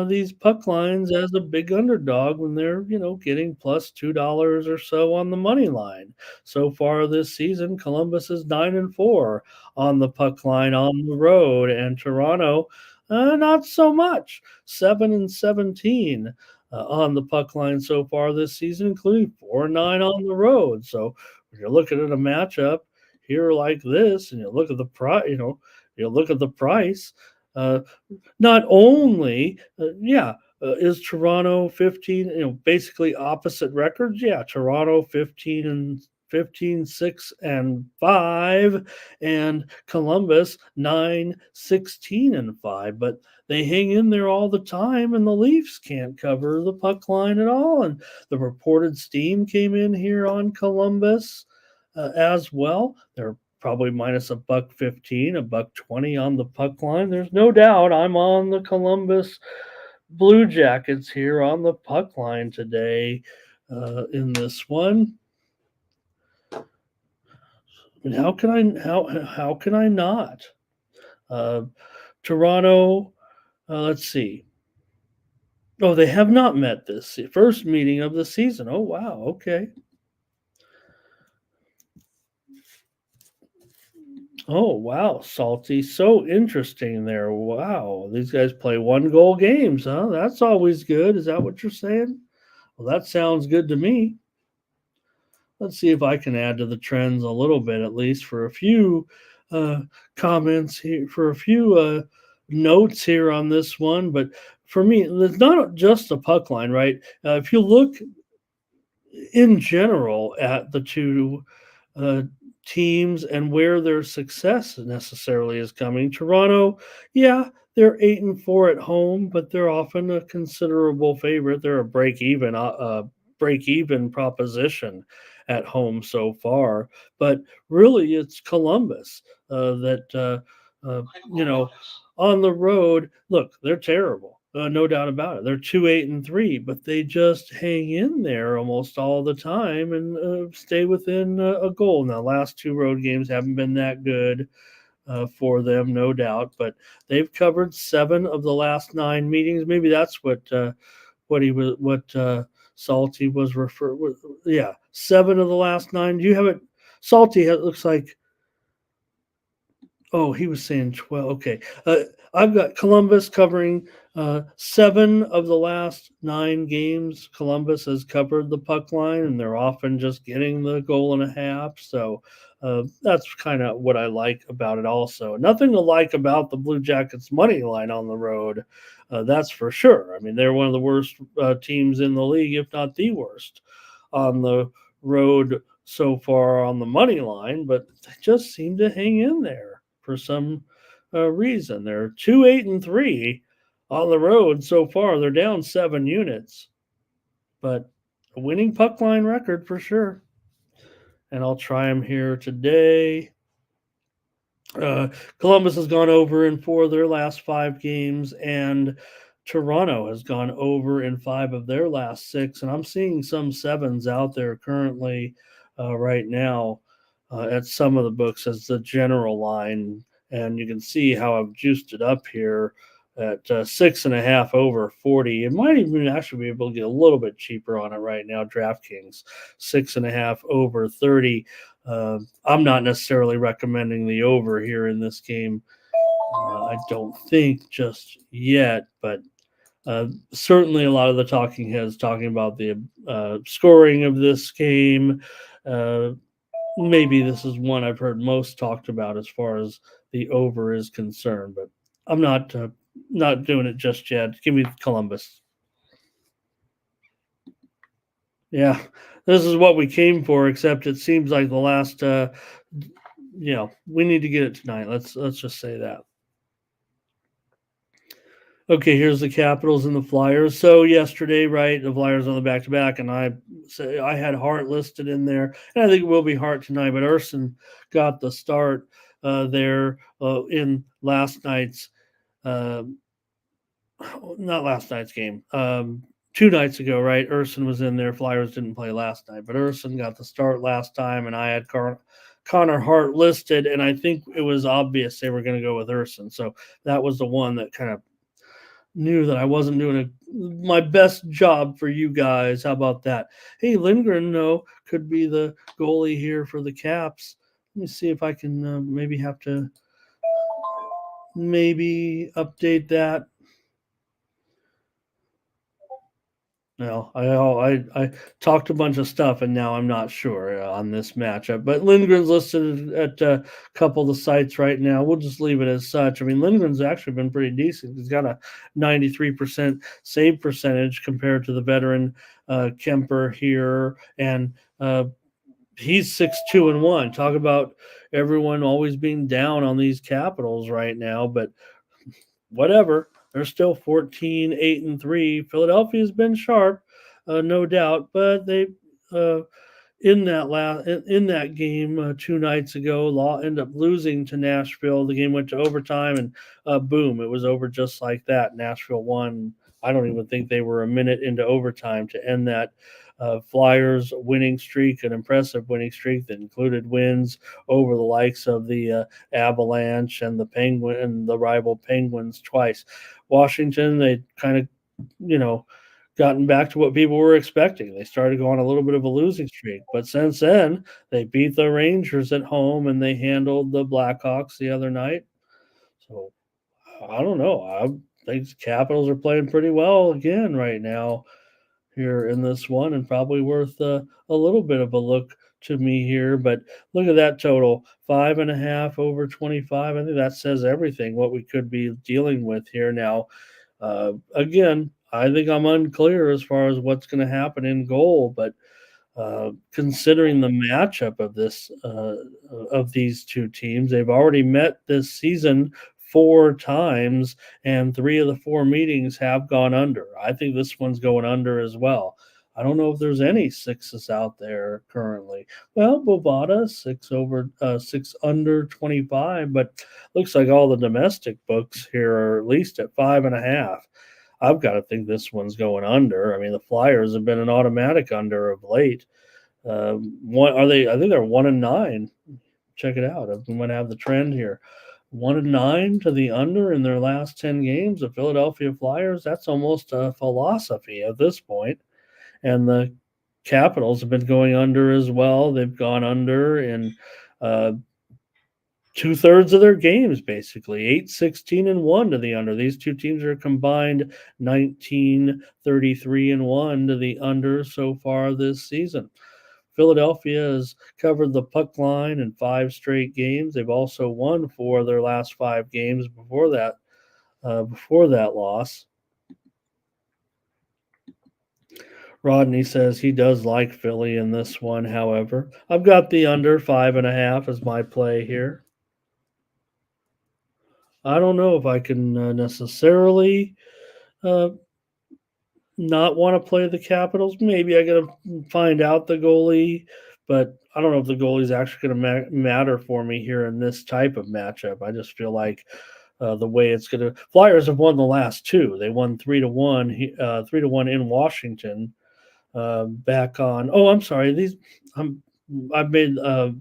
these puck lines as a big underdog when they're, getting plus $2 or so on the money line. So far this season, Columbus is 9-4 on the puck line on the road, and Toronto, not so much, 7-17 on the puck line so far this season, including 4-9 on the road. So when you're looking at a matchup here like this, and you look at the price, not only, is Toronto 15, basically opposite records. Yeah, Toronto 6 and 5, and Columbus 9, 16 and 5. But they hang in there all the time, and the Leafs can't cover the puck line at all. And the reported steam came in here on Columbus as well. They're probably minus $1.15, $1.20 on the puck line. There's no doubt I'm on the Columbus Blue Jackets here on the puck line today in this one. How can I not? Toronto, let's see. Oh, they have not met this first meeting of the season. Oh, wow. Okay. Oh, wow, Salty. So interesting there. Wow. These guys play 1-goal games, huh? That's always good. Is that what you're saying? Well, that sounds good to me. Let's see if I can add to the trends a little bit, at least for a few comments here, for a few notes here on this one. But for me, it's not just the puck line, right? If you look in general at the two teams and where their success necessarily is coming. Toronto, yeah, they're 8-4 at home, but they're often a considerable favorite. They're a break even proposition at home so far. But really, it's Columbus that on the road. Look, they're terrible. No doubt about it. They're 2-8-3, but they just hang in there almost all the time and stay within a goal. Now, last two road games haven't been that good for them, no doubt, but they've covered 7 of the last 9 meetings. Maybe that's what Salty was referred with. Yeah, 7 of the last 9. Do you have it? Salty, it looks like. Oh, he was saying 12. Okay. I've got Columbus covering 7 of the last 9 games. Columbus has covered the puck line, and they're often just getting the goal and a half. So that's kind of what I like about it also. Nothing to like about the Blue Jackets money line on the road. That's for sure. I mean, they're one of the worst teams in the league, if not the worst, on the road so far on the money line, but they just seem to hang in there for some reason. They're 2-8-3 on the road so far. They're down 7 units, but a winning puck line record for sure. And I'll try them here today. Columbus has gone over in 4 of their last 5 games, and Toronto has gone over in 5 of their last 6. And I'm seeing some 7s out there currently right now at some of the books as the general line. And you can see how I've juiced it up here at 6.5 over 40. It might even actually be able to get a little bit cheaper on it right now. DraftKings 6.5 over 30. I'm not necessarily recommending the over here in this game. I don't think just yet, but certainly a lot of the talking heads talking about the scoring of this game. Maybe this is one I've heard most talked about as far as the over is concerned, but I'm not doing it just yet. Give me Columbus. Yeah, this is what we came for, except it seems like the last we need to get it tonight. Let's just say that. Okay, here's the Capitals and the Flyers. So yesterday, right, the Flyers on the back to back, and I had Hart listed in there, and I think it will be Hart tonight. But Urson got the start there in last night's, uh, not last night's game. 2 nights ago, right? Urson was in there. Flyers didn't play last night, but Urson got the start last time, and I had Connor Hart listed, and I think it was obvious they were going to go with Urson. So that was the one that kind of knew that I wasn't doing my best job for you guys. How about that? Hey, Lindgren, no, could be the goalie here for the Caps. Let me see if I can maybe have to maybe update that. No, I talked a bunch of stuff, and now I'm not sure on this matchup. But Lindgren's listed at a couple of the sites right now. We'll just leave it as such. I mean, Lindgren's actually been pretty decent. He's got a 93% save percentage compared to the veteran Kemper here, and he's 6-2-1. Talk about everyone always being down on these Capitals right now, but whatever. They're still 14-8-3. Philadelphia's been sharp, no doubt, but they in that game 2 nights ago, Law ended up losing to Nashville. The game went to overtime, and boom, it was over just like that. Nashville won. I don't even think they were a minute into overtime to end that Flyers winning streak, an impressive winning streak that included wins over the likes of the Avalanche and the rival Penguins twice. Washington, they kind of, gotten back to what people were expecting. They started going a little bit of a losing streak, but since then, they beat the Rangers at home and they handled the Blackhawks the other night. So I don't know. I think the Capitals are playing pretty well again right now here in this one, and probably worth a little bit of a look to me here. But look at that total, 5.5 over 25. I think that says everything what we could be dealing with here now. Again, I think I'm unclear as far as what's going to happen in goal, but considering the matchup of these two teams, they've already met this season 4 times, and 3 of the 4 meetings have gone under. I think this one's going under as well. I don't know if there's any 6s out there currently. Well, Bovada 6 under 25, but looks like all the domestic books here are at least at 5.5. I've got to think this one's going under. I mean, the Flyers have been an automatic under of late. One are they? I think they're 1-9. Check it out. I'm going to have the trend here. 1-9 to the under in their last 10 games. The Philadelphia Flyers. That's almost a philosophy at this point. And the Capitals have been going under as well. They've gone under in 2/3 of their games, basically 8-16-1 to the under. These two teams are combined 19-33-1 to the under so far this season. Philadelphia has covered the puck line in 5 straight games. They've also won 4 of their last 5 games before that loss. Rodney says he does like Philly in this one, however. I've got the under 5.5 as my play here. I don't know if I can necessarily not want to play the Capitals. Maybe I got to find out the goalie, but I don't know if the goalie is actually going to matter for me here in this type of matchup. I just feel like the way it's going to. Flyers have won the last 2. They won 3-1, 3-1 in Washington. Back on. Oh, I'm sorry. I've made a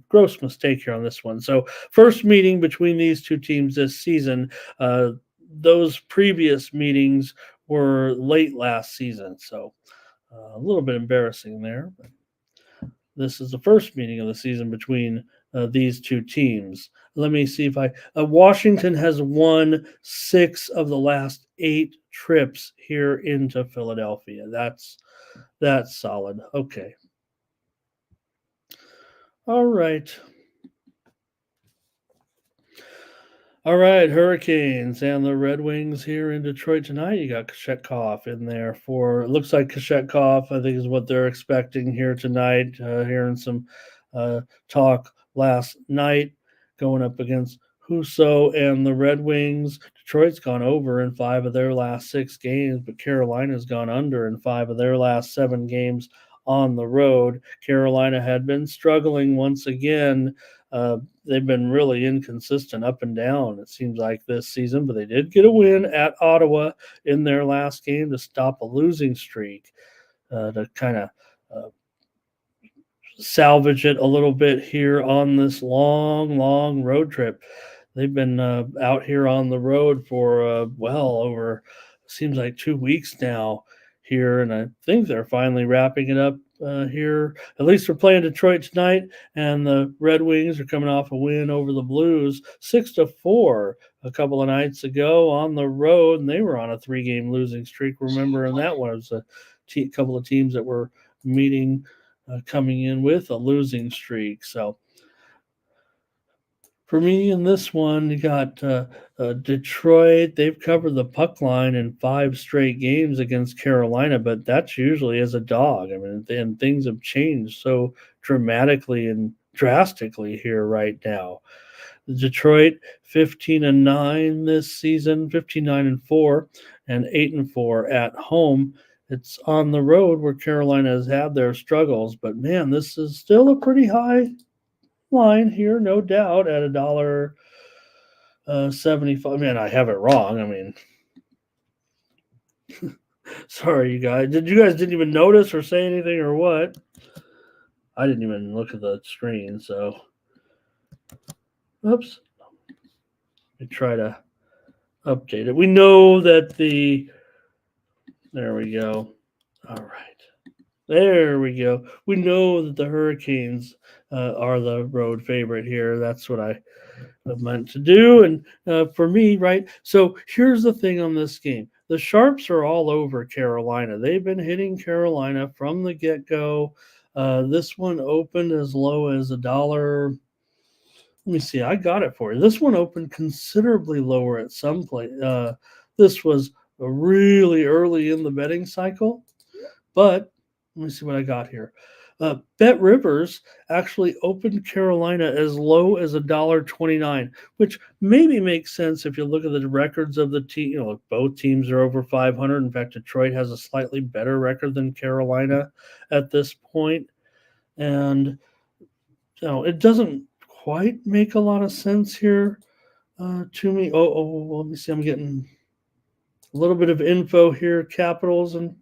gross mistake here on this one. So, first meeting between these two teams this season. Those previous meetings were late last season, so a little bit embarrassing there. But this is the first meeting of the season between these two teams. Let me see if Washington has won 6 of the last 8 trips here into Philadelphia. That's solid. Okay. All right. All right, Hurricanes and the Red Wings here in Detroit tonight. You got Kochetkov in there for. It looks like Kochetkov, I think, is what they're expecting here tonight. Hearing some talk last night, going up against Husso and the Red Wings. Detroit's gone over in 5 of their last 6 games, but Carolina's gone under in 5 of their last 7 games on the road. Carolina had been struggling once again. They've been really inconsistent up and down, it seems like, this season, but they did get a win at Ottawa in their last game to stop a losing streak, to kind of salvage it a little bit here on this long road trip. They've been out here on the road for well over, seems like 2 weeks now here, and I think they're finally wrapping it up here. At least we're playing Detroit tonight, and the Red Wings are coming off a win over the Blues 6-4 a couple of nights ago on the road, and they were on a 3-game losing streak. Remember, and that was a couple of teams that were meeting, coming in with a losing streak. So for me in this one, you got Detroit. They've covered the puck line in 5 straight games against Carolina, but that's usually as a dog. I mean, and things have changed so dramatically and drastically here right now. Detroit 15-9 this season, 15-9-4, and 8-4 at home. It's on the road where Carolina has had their struggles, but man, this is still a pretty high line here, no doubt, at $1.75. Man, I have it wrong. I mean, sorry, you guys. You guys didn't even notice or say anything or what? I didn't even look at the screen, so. Oops. Let me try to update it. We know that there we go. All right. There we go. We know that the Hurricanes are the road favorite here. That's what I meant to do. And for me, right? So here's the thing on this game. The Sharps are all over Carolina. They've been hitting Carolina from the get-go. This one opened as low as $1. Let me see. I got it for you. This one opened considerably lower at some place. This was really early in the betting cycle, but let me see what I got here. Bet Rivers actually opened Carolina as low as $1.29, which maybe makes sense if you look at the records of the team. You know, both teams are over 500. In fact, Detroit has a slightly better record than Carolina at this point, and it doesn't quite make a lot of sense here to me. Let me see. I'm getting a little bit of info here. Capitals and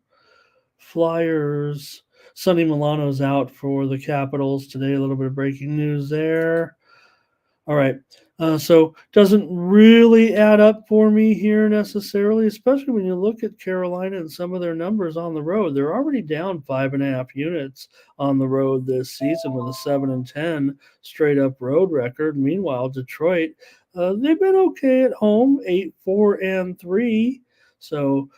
Flyers. Sonny Milano's out for the Capitals today. A little bit of breaking news there. All right. So doesn't really add up for me here necessarily, especially when you look at Carolina and some of their numbers on the road. They're already down 5.5 units on the road this season with a 7-10 straight up road record. Meanwhile, Detroit, they've been okay at home, 8-4-3. So,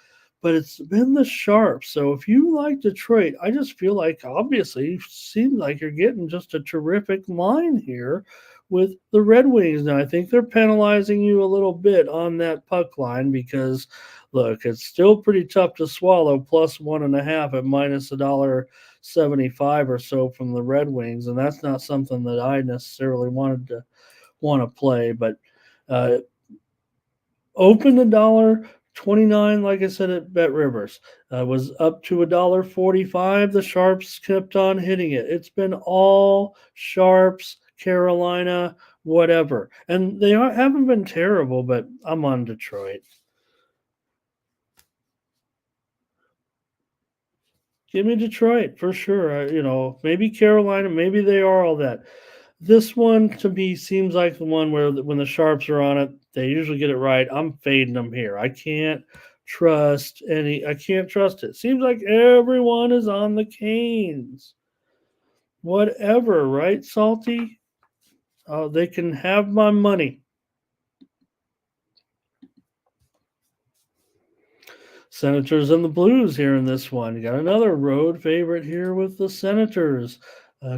but it's been the Sharps. So if you like Detroit, I just feel like obviously you seem like you're getting just a terrific line here with the Red Wings. Now, I think they're penalizing you a little bit on that puck line because, look, it's still pretty tough to swallow plus 1.5 at minus $1.75 or so from the Red Wings, and that's not something that I necessarily want to play. But uh, open $1.29, like I said at Bet Rivers, was up to $1.45. The Sharps kept on hitting it. It's been all Sharps, Carolina, whatever, and haven't been terrible. But I'm on Detroit. Give me Detroit for sure. Maybe Carolina, maybe they are all that. This one to me seems like the one where when the sharps are on it, they usually get it right. I'm fading them here. I can't trust it. Seems like everyone is on the Canes. Whatever, right, Salty? They can have my money. Senators and the Blues here in this one. You got another road favorite here with the Senators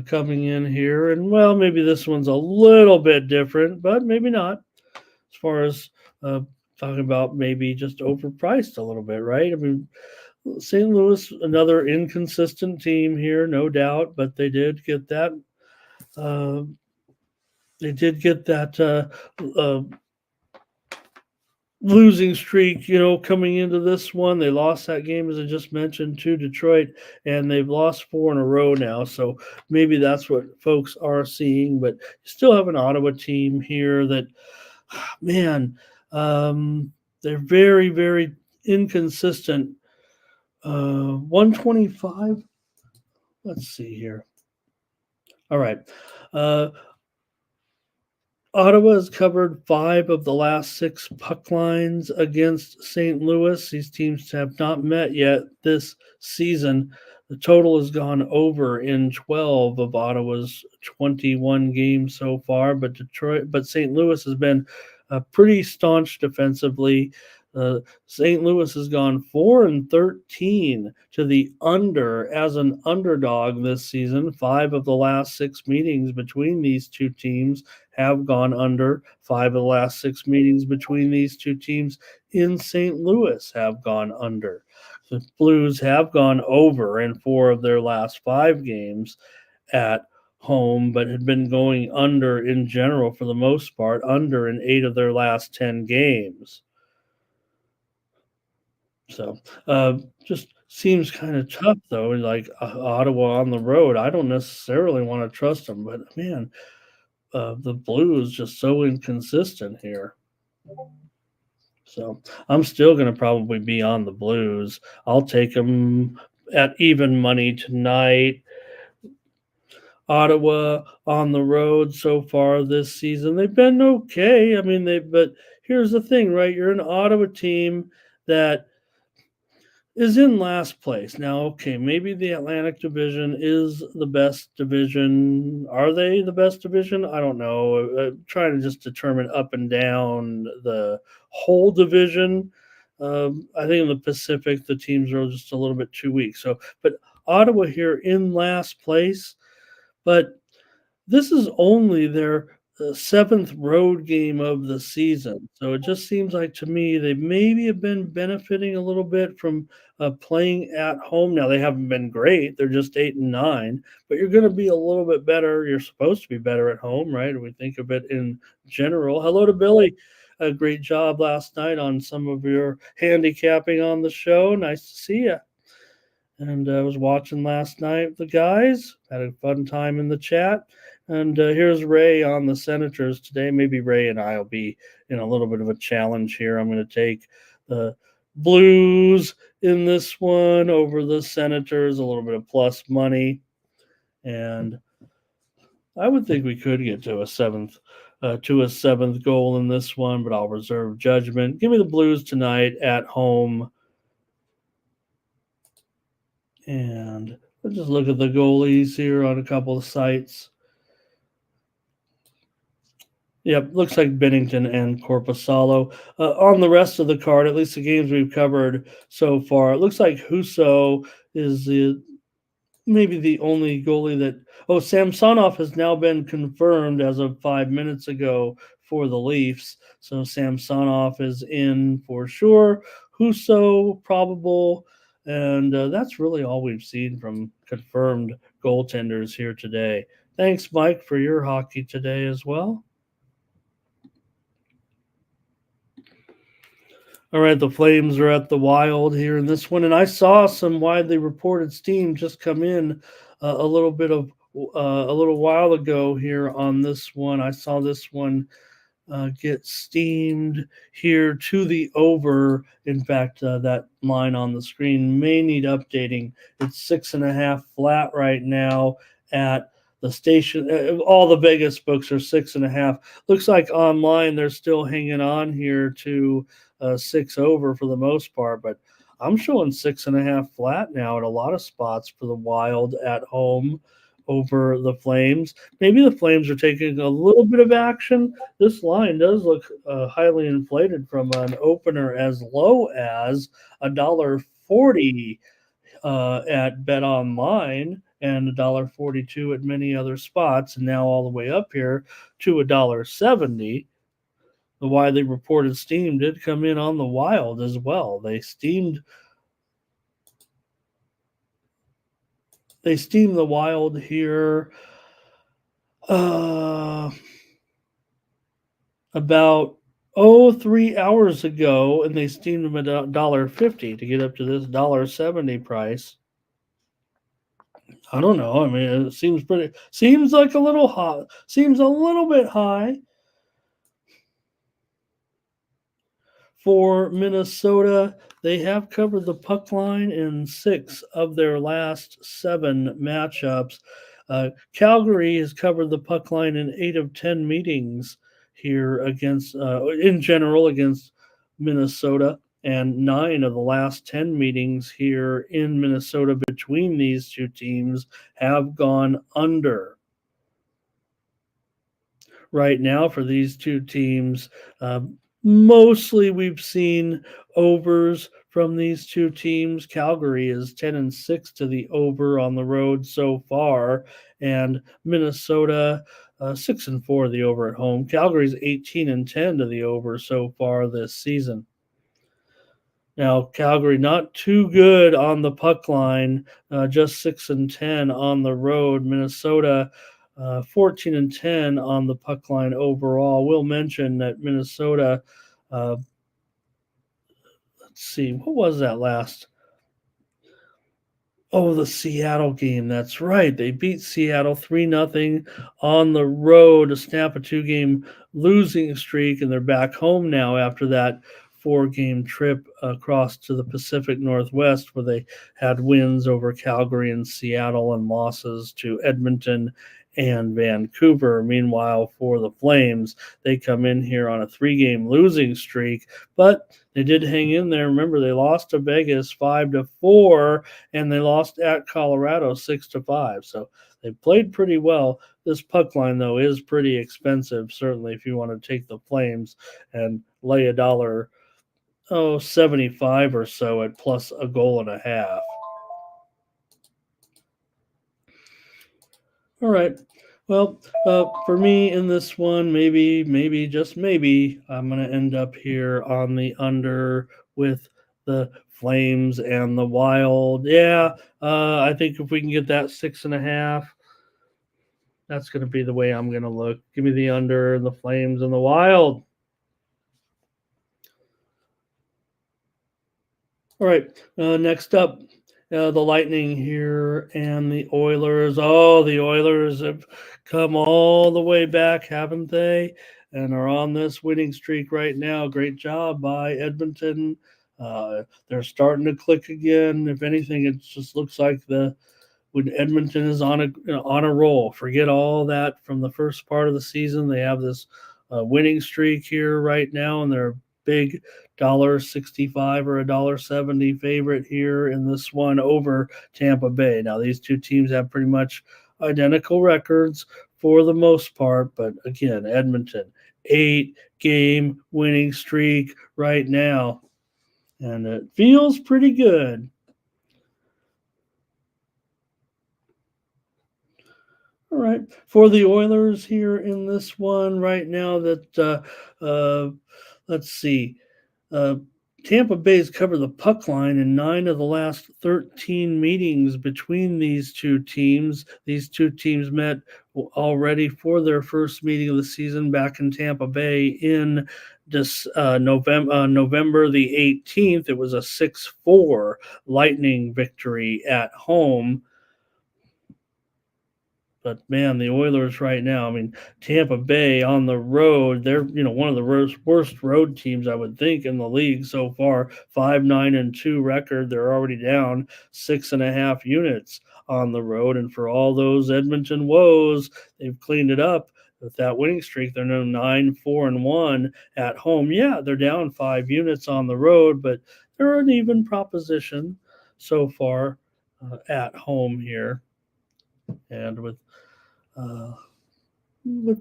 coming in here. And, well, maybe this one's a little bit different, but maybe not as far as uh, talking about maybe just overpriced a little bit, right? I mean, St. Louis, another inconsistent team here, no doubt, but they did get that. Uh, they did get that losing streak, coming into this one. They lost that game, as I just mentioned, to Detroit, and they've lost four in a row now. So maybe that's what folks are seeing. But you still have an Ottawa team here that, man, they're very, very inconsistent. 125. Let's see here. All right. Uh, Ottawa has covered five of the last six puck lines against St. Louis. These teams have not met yet this season. The total has gone over in 12 of Ottawa's 21 games so far, but St. Louis has been pretty staunch defensively. St. Louis has gone 4-13 to the under as an underdog this season. Five of the last six meetings between these two teams have gone under. Five of the last six meetings between these two teams in St. Louis have gone under. The Blues have gone over in four of their last five games at home, but had been going under in general for the most part, under in eight of their last 10 games. So just seems kind of tough, though. Like Ottawa on the road, I don't necessarily want to trust them, but man, the Blues just so inconsistent here. So I'm still going to probably be on the Blues. I'll take them at even money tonight. Ottawa on the road so far this season, they've been okay. I mean, but here's the thing, right? You're an Ottawa team that is in last place. Now, okay, maybe the Atlantic Division is the best division. Are they the best division? I don't know. Trying to just determine up and down the whole division. I think in the Pacific, the teams are just a little bit too weak. So, but Ottawa here in last place, but this is only their seventh road game of the season. So it just seems like to me they maybe have been benefiting a little bit from playing at home. Now they haven't been great; they're just 8-9. But you're going to be a little bit better. You're supposed to be better at home, right? We think of it in general. Hello to Billy. A great job last night on some of your handicapping on the show. Nice to see you. And I was watching last night the guys. Had a fun time in the chat. And here's Ray on the Senators today. Maybe Ray and I will be in a little bit of a challenge here. I'm going to take the Blues in this one over the Senators, a little bit of plus money. And I would think we could get to a seventh to a 7th goal in this one, but I'll reserve judgment. Give me the Blues tonight at home. And let's just look at the goalies here on a couple of sites. Yep, looks like Bennington and Corpusalo. On the rest of the card, at least the games we've covered so far, it looks like Husso is maybe the only goalie that. Oh, Samsonov has now been confirmed as of 5 minutes ago for the Leafs. So Samsonov is in for sure. Husso probable. And that's really all we've seen from confirmed goaltenders here today. Thanks, Mike, for your hockey today as well. All right, the Flames are at the Wild here in this one, and I saw some widely reported steam just come in a little bit of a little while ago here on this one. I saw this one get steamed here to the over. In fact, that line on the screen may need updating. It's 6.5 flat right now at the station. All the Vegas books are 6.5. Looks like online they're still hanging on here to 6 over for the most part, but I'm showing 6.5 flat now at a lot of spots for the Wild at home over the Flames. Maybe the Flames are taking a little bit of action. This line does look highly inflated from an opener as low as $1.40 at Bet Online and $1.42 at many other spots, and now all the way up here to $1.70. The widely reported steam did come in on the Wild as well. They steamed the Wild here about 3 hours ago, and they steamed them at $1.50 to get up to this $1.70 price. I don't know. I mean, it seems like a little hot. Seems a little bit high for Minnesota. They have covered the puck line in 6 of their last 7 matchups. Calgary has covered the puck line in 8 of 10 meetings here against, in general, against Minnesota, and 9 of the last 10 meetings here in Minnesota between these two teams have gone under. Right now, for these two teams, mostly we've seen overs from these two teams. Calgary is 10-6 to the over on the road so far, and Minnesota 6-4 the over at home. Calgary's 18-10 to the over so far this season. Now, Calgary not too good on the puck line, just 6-10 on the road. Minnesota 14-10 on the puck line overall. We'll mention that Minnesota, let's see, what was that last? Oh, the Seattle game. That's right. They beat Seattle 3-0 on the road to snap a 2-game losing streak, and they're back home now after that 4-game trip across to the Pacific Northwest, where they had wins over Calgary and Seattle and losses to Edmonton and Vancouver. Meanwhile, for the Flames, they come in here on a 3-game losing streak, but they did hang in there. Remember, they lost to Vegas 5-4, and they lost at Colorado 6-5. So they played pretty well. This puck line, though, is pretty expensive, certainly if you want to take the Flames and lay $1.75 or so at plus a goal and a half. All right. Well, for me in this one, maybe, just maybe, I'm going to end up here on the under with the Flames and the Wild. Yeah, I think if we can get that 6.5, that's going to be the way I'm going to look. Give me the under, the Flames and the Wild. All right, next up, the Lightning here and the Oilers. Oh, the Oilers have come all the way back, haven't they? And are on this winning streak right now. Great job by Edmonton. They're starting to click again. If anything, it just looks like the when Edmonton is on a roll. Forget all that from the first part of the season. They have this winning streak here right now, and they're a big $1.65 or $1.70 favorite here in this one over Tampa Bay. Now these two teams have pretty much identical records for the most part, but again, Edmonton 8-game winning streak right now, and it feels pretty good. All right, for the Oilers here in this one right now, let's see, uh, Tampa Bay's covered the puck line in 9 of the last 13 meetings between these two teams. These two teams met already for their first meeting of the season back in Tampa Bay in November the 18th. It was a 6-4 Lightning victory at home. But man, the Oilers right now, I mean, Tampa Bay on the road, they're one of the worst road teams I would think in the league so far. 5-9-2 record. They're already down 6.5 units on the road. And for all those Edmonton woes, they've cleaned it up with that winning streak. They're now 9-4-1 at home. Yeah, they're down 5 units on the road, but they're an even proposition so far at home here. And with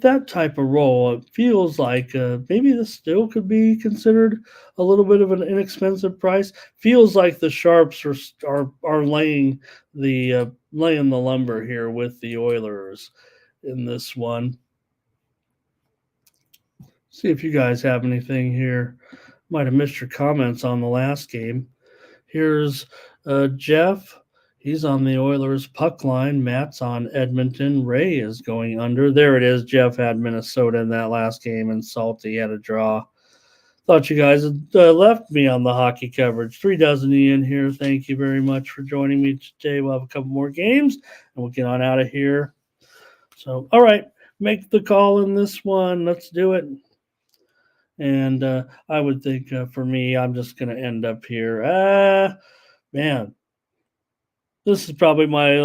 that type of role, it feels like maybe this still could be considered a little bit of an inexpensive price. Feels like the Sharps are laying the lumber here with the Oilers in this one. See if you guys have anything here. Might have missed your comments on the last game. Here's Jeff. He's on the Oilers puck line. Matt's on Edmonton. Ray is going under. There it is. Jeff had Minnesota in that last game, and Salty had a draw. Thought you guys had left me on the hockey coverage. 3 dozen in here. Thank you very much for joining me today. We'll have a couple more games, and we'll get on out of here. So, all right, make the call in this one. Let's do it. And I would think for me, I'm just going to end up here. Man, this is probably my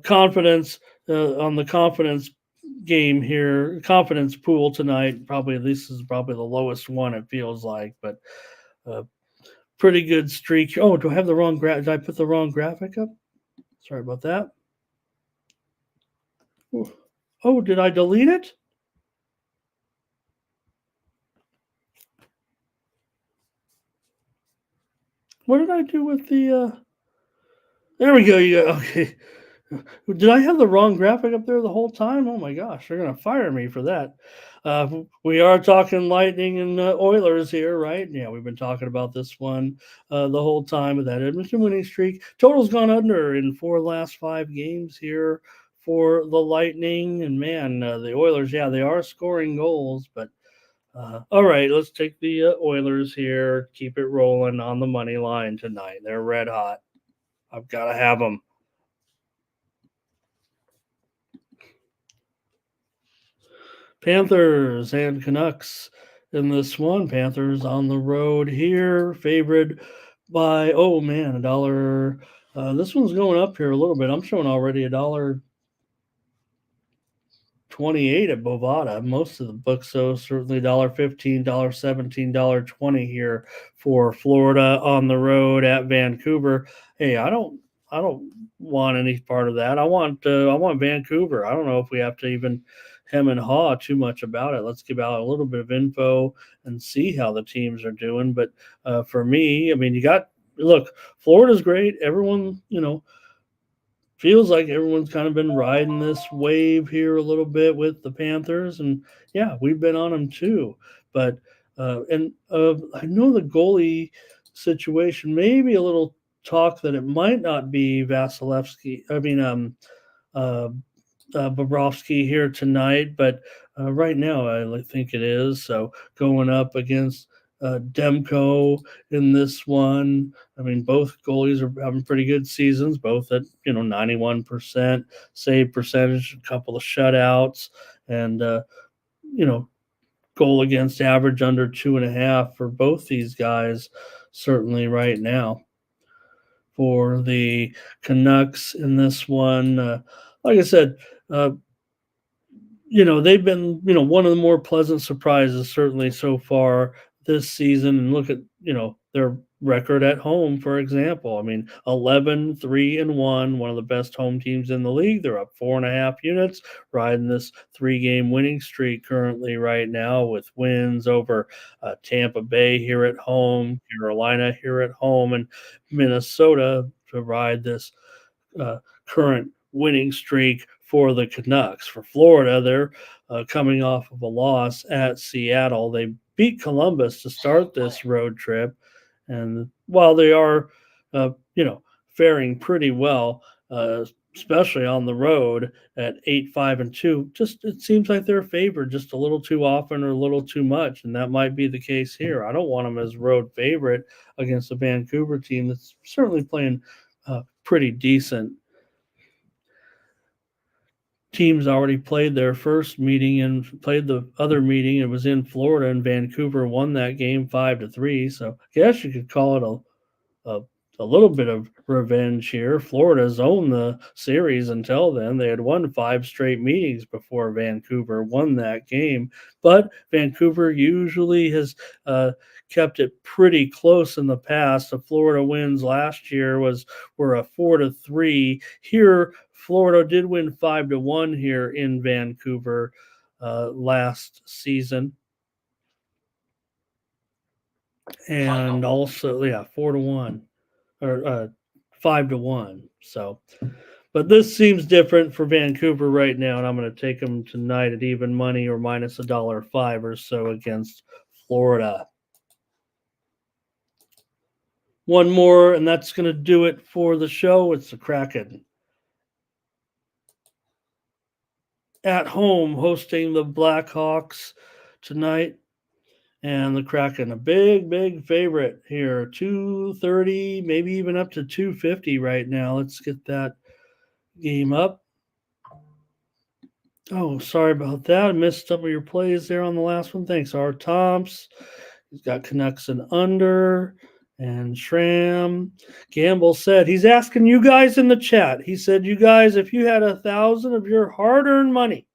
confidence on the confidence game here, confidence pool tonight. Probably this is probably the lowest one it feels like, but pretty good streak. Oh, do I have the wrong graph? Did I put the wrong graphic up? Sorry about that. Oh, did I delete it? What did I do with the? There we go. You go. Okay. Did I have the wrong graphic up there the whole time? Oh my gosh, they're gonna fire me for that. We are talking Lightning and Oilers here, right? Yeah, we've been talking about this one the whole time with that Edmonton winning streak. Total's gone under in 4 of the last 5 games here for the Lightning, and man, the Oilers, yeah, they are scoring goals, but all right, let's take the Oilers here. Keep it rolling on the money line tonight. They're red hot. I've got to have them. Panthers and Canucks in this one. Panthers on the road here, favored by a dollar. This one's going up here a little bit. I'm showing already $1.28 at Bovada. Most of the books, so certainly $1.15, $1.17, $1.20 here for Florida on the road at Vancouver. Hey, I don't want any part of that. I want Vancouver. I don't know if we have to even hem and haw too much about it. Let's give out a little bit of info and see how the teams are doing. But for me, I mean, Florida's great. Everyone, feels like everyone's kind of been riding this wave here a little bit with the Panthers. And yeah, we've been on them too. But I know the goalie situation, maybe a little talk that it might not be Bobrovsky here tonight, but right now I think it is. So going up against Demko in this one. I mean, both goalies are having pretty good seasons, both at 91% save percentage, a couple of shutouts, and goal against average under 2.5 for both these guys. Certainly right now. for the Canucks in this one. Like I said, uh, they've been, one of the more pleasant surprises certainly so far this season. And look at, their record at home, for example. I mean, 11-3-1, one of the best home teams in the league. They're up 4.5 units, riding this 3-game winning streak currently right now with wins over Tampa Bay here at home, Carolina here at home, and Minnesota to ride this current winning streak for the Canucks. For Florida, they're coming off of a loss at Seattle. They beat Columbus to start this road trip, and while they are, uh, you know, faring pretty well, especially on the road at 8-5-2, just it seems like they're favored just a little too often or a little too much, and that might be the case here. I don't want them as road favorite against a Vancouver team that's certainly playing pretty decent. Teams already played their first meeting and played the other meeting. It was in Florida, and Vancouver won that game 5-3. So I guess you could call it a, a little bit of revenge here. Florida's owned the series until then. They had won 5 straight meetings before Vancouver won that game. But Vancouver usually has kept it pretty close in the past. The Florida wins last year were a 4-3. Here, Florida did win 5-1 here in Vancouver last season. And also, 4-1 or 5-1. So, but this seems different for Vancouver right now, and I'm going to take them tonight at even money or minus $1.05 or so against Florida. One more, and that's going to do it for the show. It's the Kraken at home hosting the Blackhawks tonight. And the Kraken, a big favorite here, 230, maybe even up to 250 right now. Let's get that game up. Oh, sorry about that. I missed some of your plays there on the last one. Thanks, R. Tomps. He's got Canucks and under. And Shram. Gamble said, he's asking you guys in the chat. He said, you guys, if you had 1,000 of your hard-earned money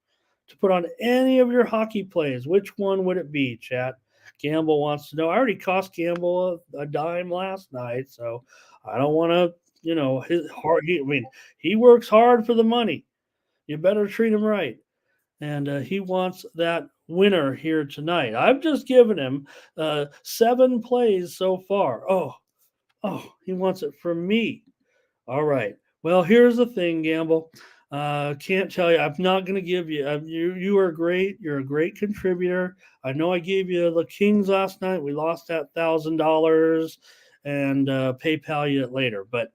to put on any of your hockey plays, which one would it be, chat? Gamble wants to know. I already cost Gamble a dime last night, so I don't want to, his hard. He works hard for the money. You better treat him right. And he wants that winner here tonight. I've just given him 7 plays so far. Oh, he wants it from me. All right. Well, here's the thing, Gamble. Can't tell you. I'm not going to give you. You are great. You're a great contributor. I know I gave you the Kings last night. We lost that $1,000 and PayPal you it later. But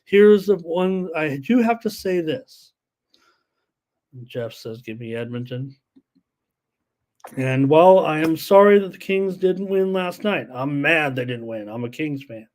here's the one. I do have to say this. Jeff says, give me Edmonton. And while I am sorry that the Kings didn't win last night, I'm mad they didn't win. I'm a Kings fan.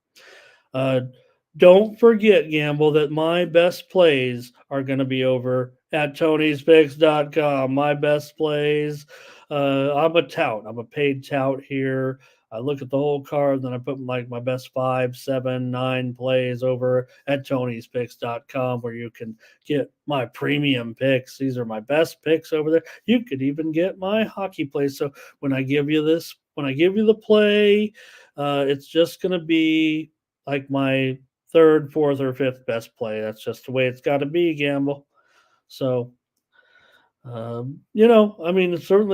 Don't forget, Gamble, that my best plays are going to be over at Tony'sPicks.com. My best plays. I'm a tout. I'm a paid tout here. I look at the whole card, then I put like my best 5, 7, 9 plays over at Tony'sPicks.com, where you can get my premium picks. These are my best picks over there. You could even get my hockey plays. So when I give you the play, it's just going to be like my 3rd, 4th, or 5th best play. That's just the way it's got to be, Gamble. So, certainly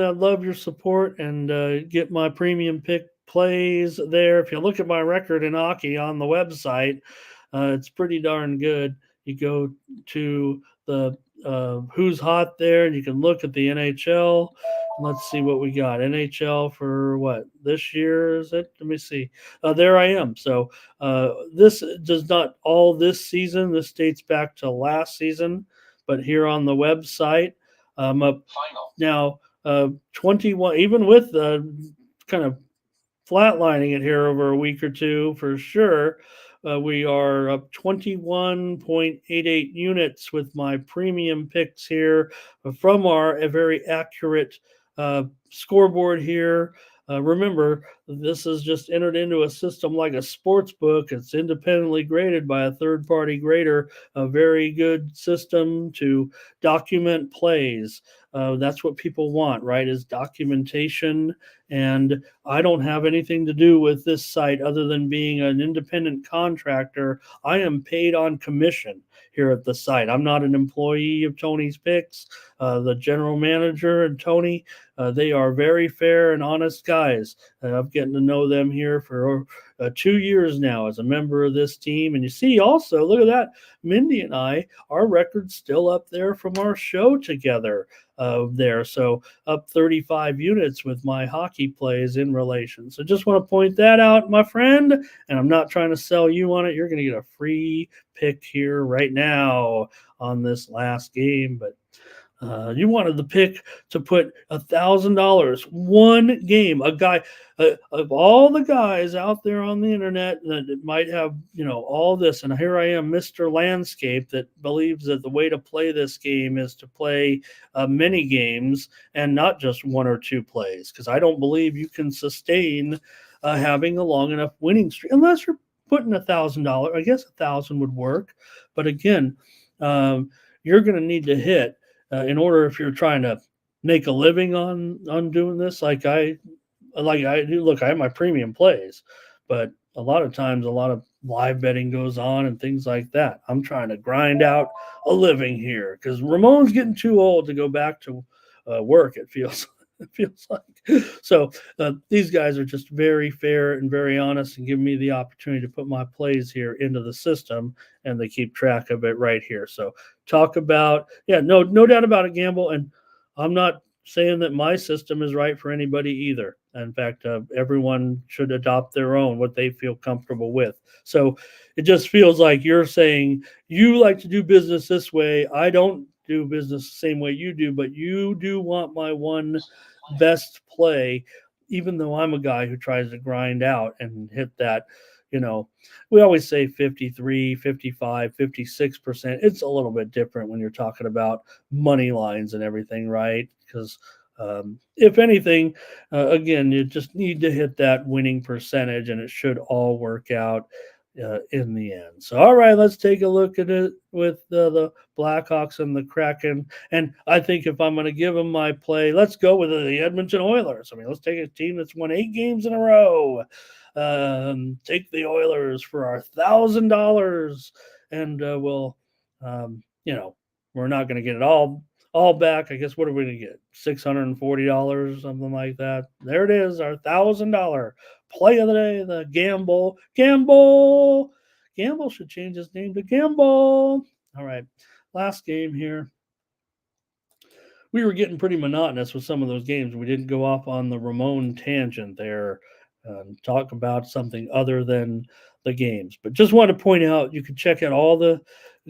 I'd love your support and get my premium pick plays there. If you look at my record in hockey on the website, it's pretty darn good. You go to the Who's Hot there, and you can look at the NHL. Let's see what we got. NHL for what? This year, is it? Let me see. There I am. So this does not all this season. This dates back to last season. But here on the website, I'm up now 21, even with kind of flatlining it here over a week or two for sure. We are up 21.88 units with my premium picks here from our very accurate scoreboard here. Remember, this is just entered into a system like a sports book. It's independently graded by a third party grader, a very good system to document plays. That's what people want, right? Is documentation. And I don't have anything to do with this site other than being an independent contractor. I am paid on commission here at the site. I'm not an employee of Tony's Picks. The general manager and Tony, they are very fair and honest guys. I'm getting to know them here for 2 years now as a member of this team. And you see also, look at that, Mindy and I, our record's still up there from our show together there. So up 35 units with my hockey plays in relation. So just want to point that out, my friend. And I'm not trying to sell you on it. You're going to get a free pick here right now on this last game. But you wanted the pick to put $1,000 one game. A guy of all the guys out there on the internet that might have all this, and here I am, Mr. Landscape, that believes that the way to play this game is to play many games and not just one or two plays, because I don't believe you can sustain having a long enough winning streak unless you're putting $1,000. I guess 1,000 would work, but again, you're going to need to hit. In order, if you're trying to make a living on doing this, like I do. Look, I have my premium plays, but a lot of times, a lot of live betting goes on and things like that. I'm trying to grind out a living here because Ramon's getting too old to go back to work. It feels like so. These guys are just very fair and very honest and give me the opportunity to put my plays here into the system, and they keep track of it right here. So talk about no doubt about it, Gamble. And I'm not saying that my system is right for anybody either. In fact, everyone should adopt their own, what they feel comfortable with. So it just feels like you're saying you like to do business this way. I don't do business the same way you do, but you do want my one best play, even though I'm a guy who tries to grind out and hit that. We always say 53, 55, 56%. It's a little bit different when you're talking about money lines and everything, right? Because if anything, again, you just need to hit that winning percentage and it should all work out in the end. So, all right, let's take a look at it with the Blackhawks and the Kraken. And I think if I'm going to give them my play, let's go with the Edmonton Oilers. I mean, let's take a team that's won 8 games in a row. Take the Oilers for our $1,000, and we'll, we're not going to get it all back. I guess what are we going to get? $640, something like that. There it is, our $1,000 play of the day. The Gamble should change his name to Gamble. All right, last game here. We were getting pretty monotonous with some of those games. We didn't go off on the Ramon tangent there. Talk about something other than the games. But just want to point out, you can check out all the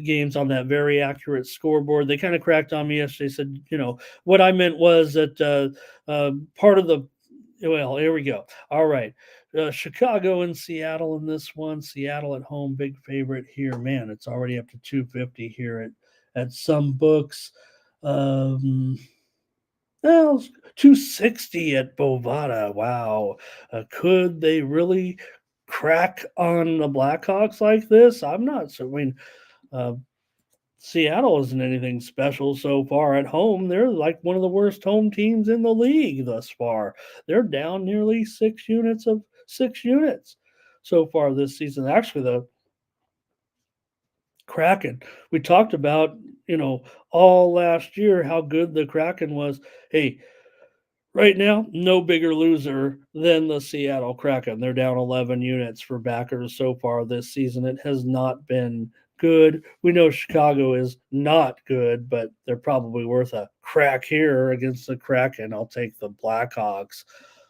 games on that very accurate scoreboard. They kind of cracked on me yesterday. Said, what I meant was that part of the, well, here we go. All right. Chicago and Seattle in this one. Seattle at home, big favorite here. Man, it's already up to 250 here at some books. Well, 260 at Bovada. Wow. Could they really crack on the Blackhawks like this? I'm not so. I mean, Seattle isn't anything special so far at home. They're like one of the worst home teams in the league thus far. They're down nearly 6 units so far this season. Actually, the Kraken, we talked about, all last year how good the Kraken was. Hey, right now, no bigger loser than the Seattle Kraken. They're down 11 units for backers so far this season. It has not been good. We know Chicago is not good, but they're probably worth a crack here against the Kraken. I'll take the Blackhawks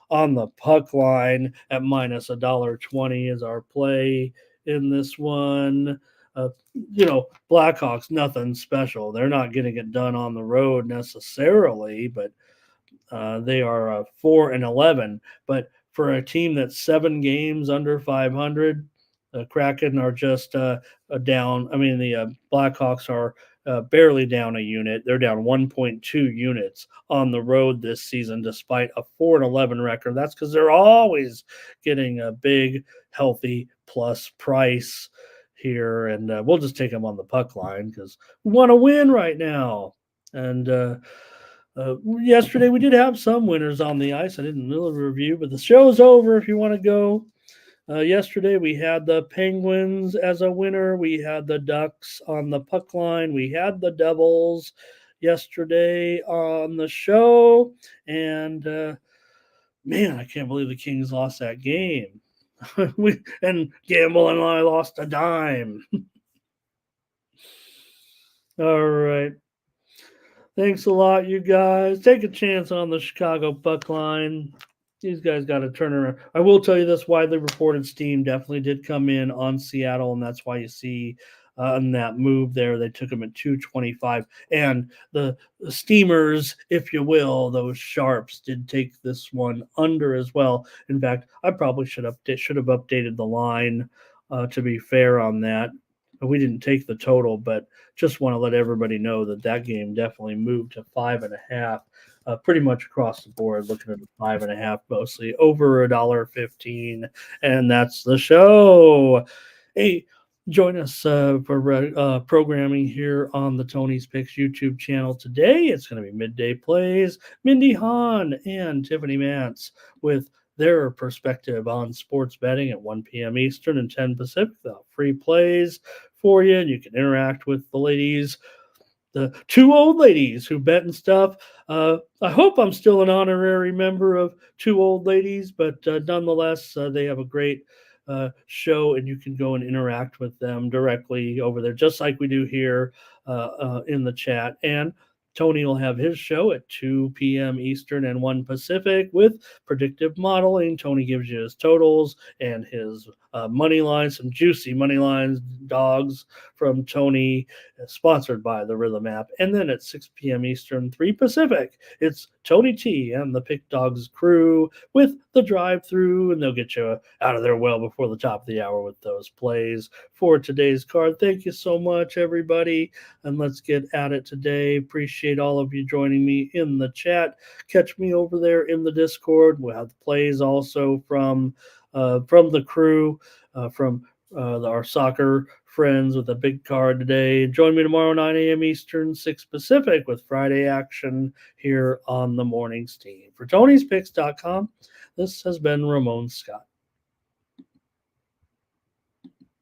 on the puck line at minus $1.20 is our play in this one. Blackhawks, nothing special. They're not getting it done on the road necessarily, but they are 4-11. But for a team that's 7 games under 500, the Kraken are just down. I mean, the Blackhawks are barely down a unit. They're down 1.2 units on the road this season, despite a 4-11 record. That's because they're always getting a big, healthy plus price here, and we'll just take them on the puck line because we want to win right now. And yesterday we did have some winners on the ice. I didn't really review, but the show's over if you want to go. Yesterday we had the Penguins as a winner. We had the Ducks on the puck line. We had the Devils yesterday on the show. And man, I can't believe the Kings lost that game. And Gamble and I lost a dime. All right. Thanks a lot, you guys. Take a chance on the Chicago puck line. These guys got to turn around. I will tell you this: widely reported steam definitely did come in on Seattle, and that's why you see in that move there they took them at 225. And the steamers, if you will, those sharps did take this one under as well. In fact, I probably should have updated the line to be fair on that. We didn't take the total, but just want to let everybody know that game definitely moved to 5.5. Pretty much across the board, looking at the 5.5, mostly over $1.15, and that's the show. Hey, join us for programming here on the Tony's Picks YouTube channel today. It's going to be Midday Plays, Mindy Hahn and Tiffany Mance with their perspective on sports betting at 1 p.m. Eastern and 10 Pacific. Free plays for you, and you can interact with the ladies, the two old ladies who bet and stuff. I hope I'm still an honorary member of Two Old Ladies, but nonetheless, they have a great show, and you can go and interact with them directly over there, just like we do here in the chat. And Tony will have his show at 2 p.m. Eastern and 1 Pacific with predictive modeling. Tony gives you his totals and his money lines, some juicy money lines, dogs from Tony, sponsored by the Rhythm app. And then at 6 p.m. Eastern, 3 Pacific, it's Tony T and the Pick Dogs crew with the drive-through, and they'll get you out of there well before the top of the hour with those plays for today's card. Thank you so much, everybody, and let's get at it today. Appreciate all of you joining me in the chat. Catch me over there in the Discord. We'll have the plays also from the crew, from our soccer friends with a big card today. Join me tomorrow, 9 a.m. Eastern, 6 Pacific, with Friday action here on the Morning Steam. For Tony'sPicks.com, this has been Ramon Scott.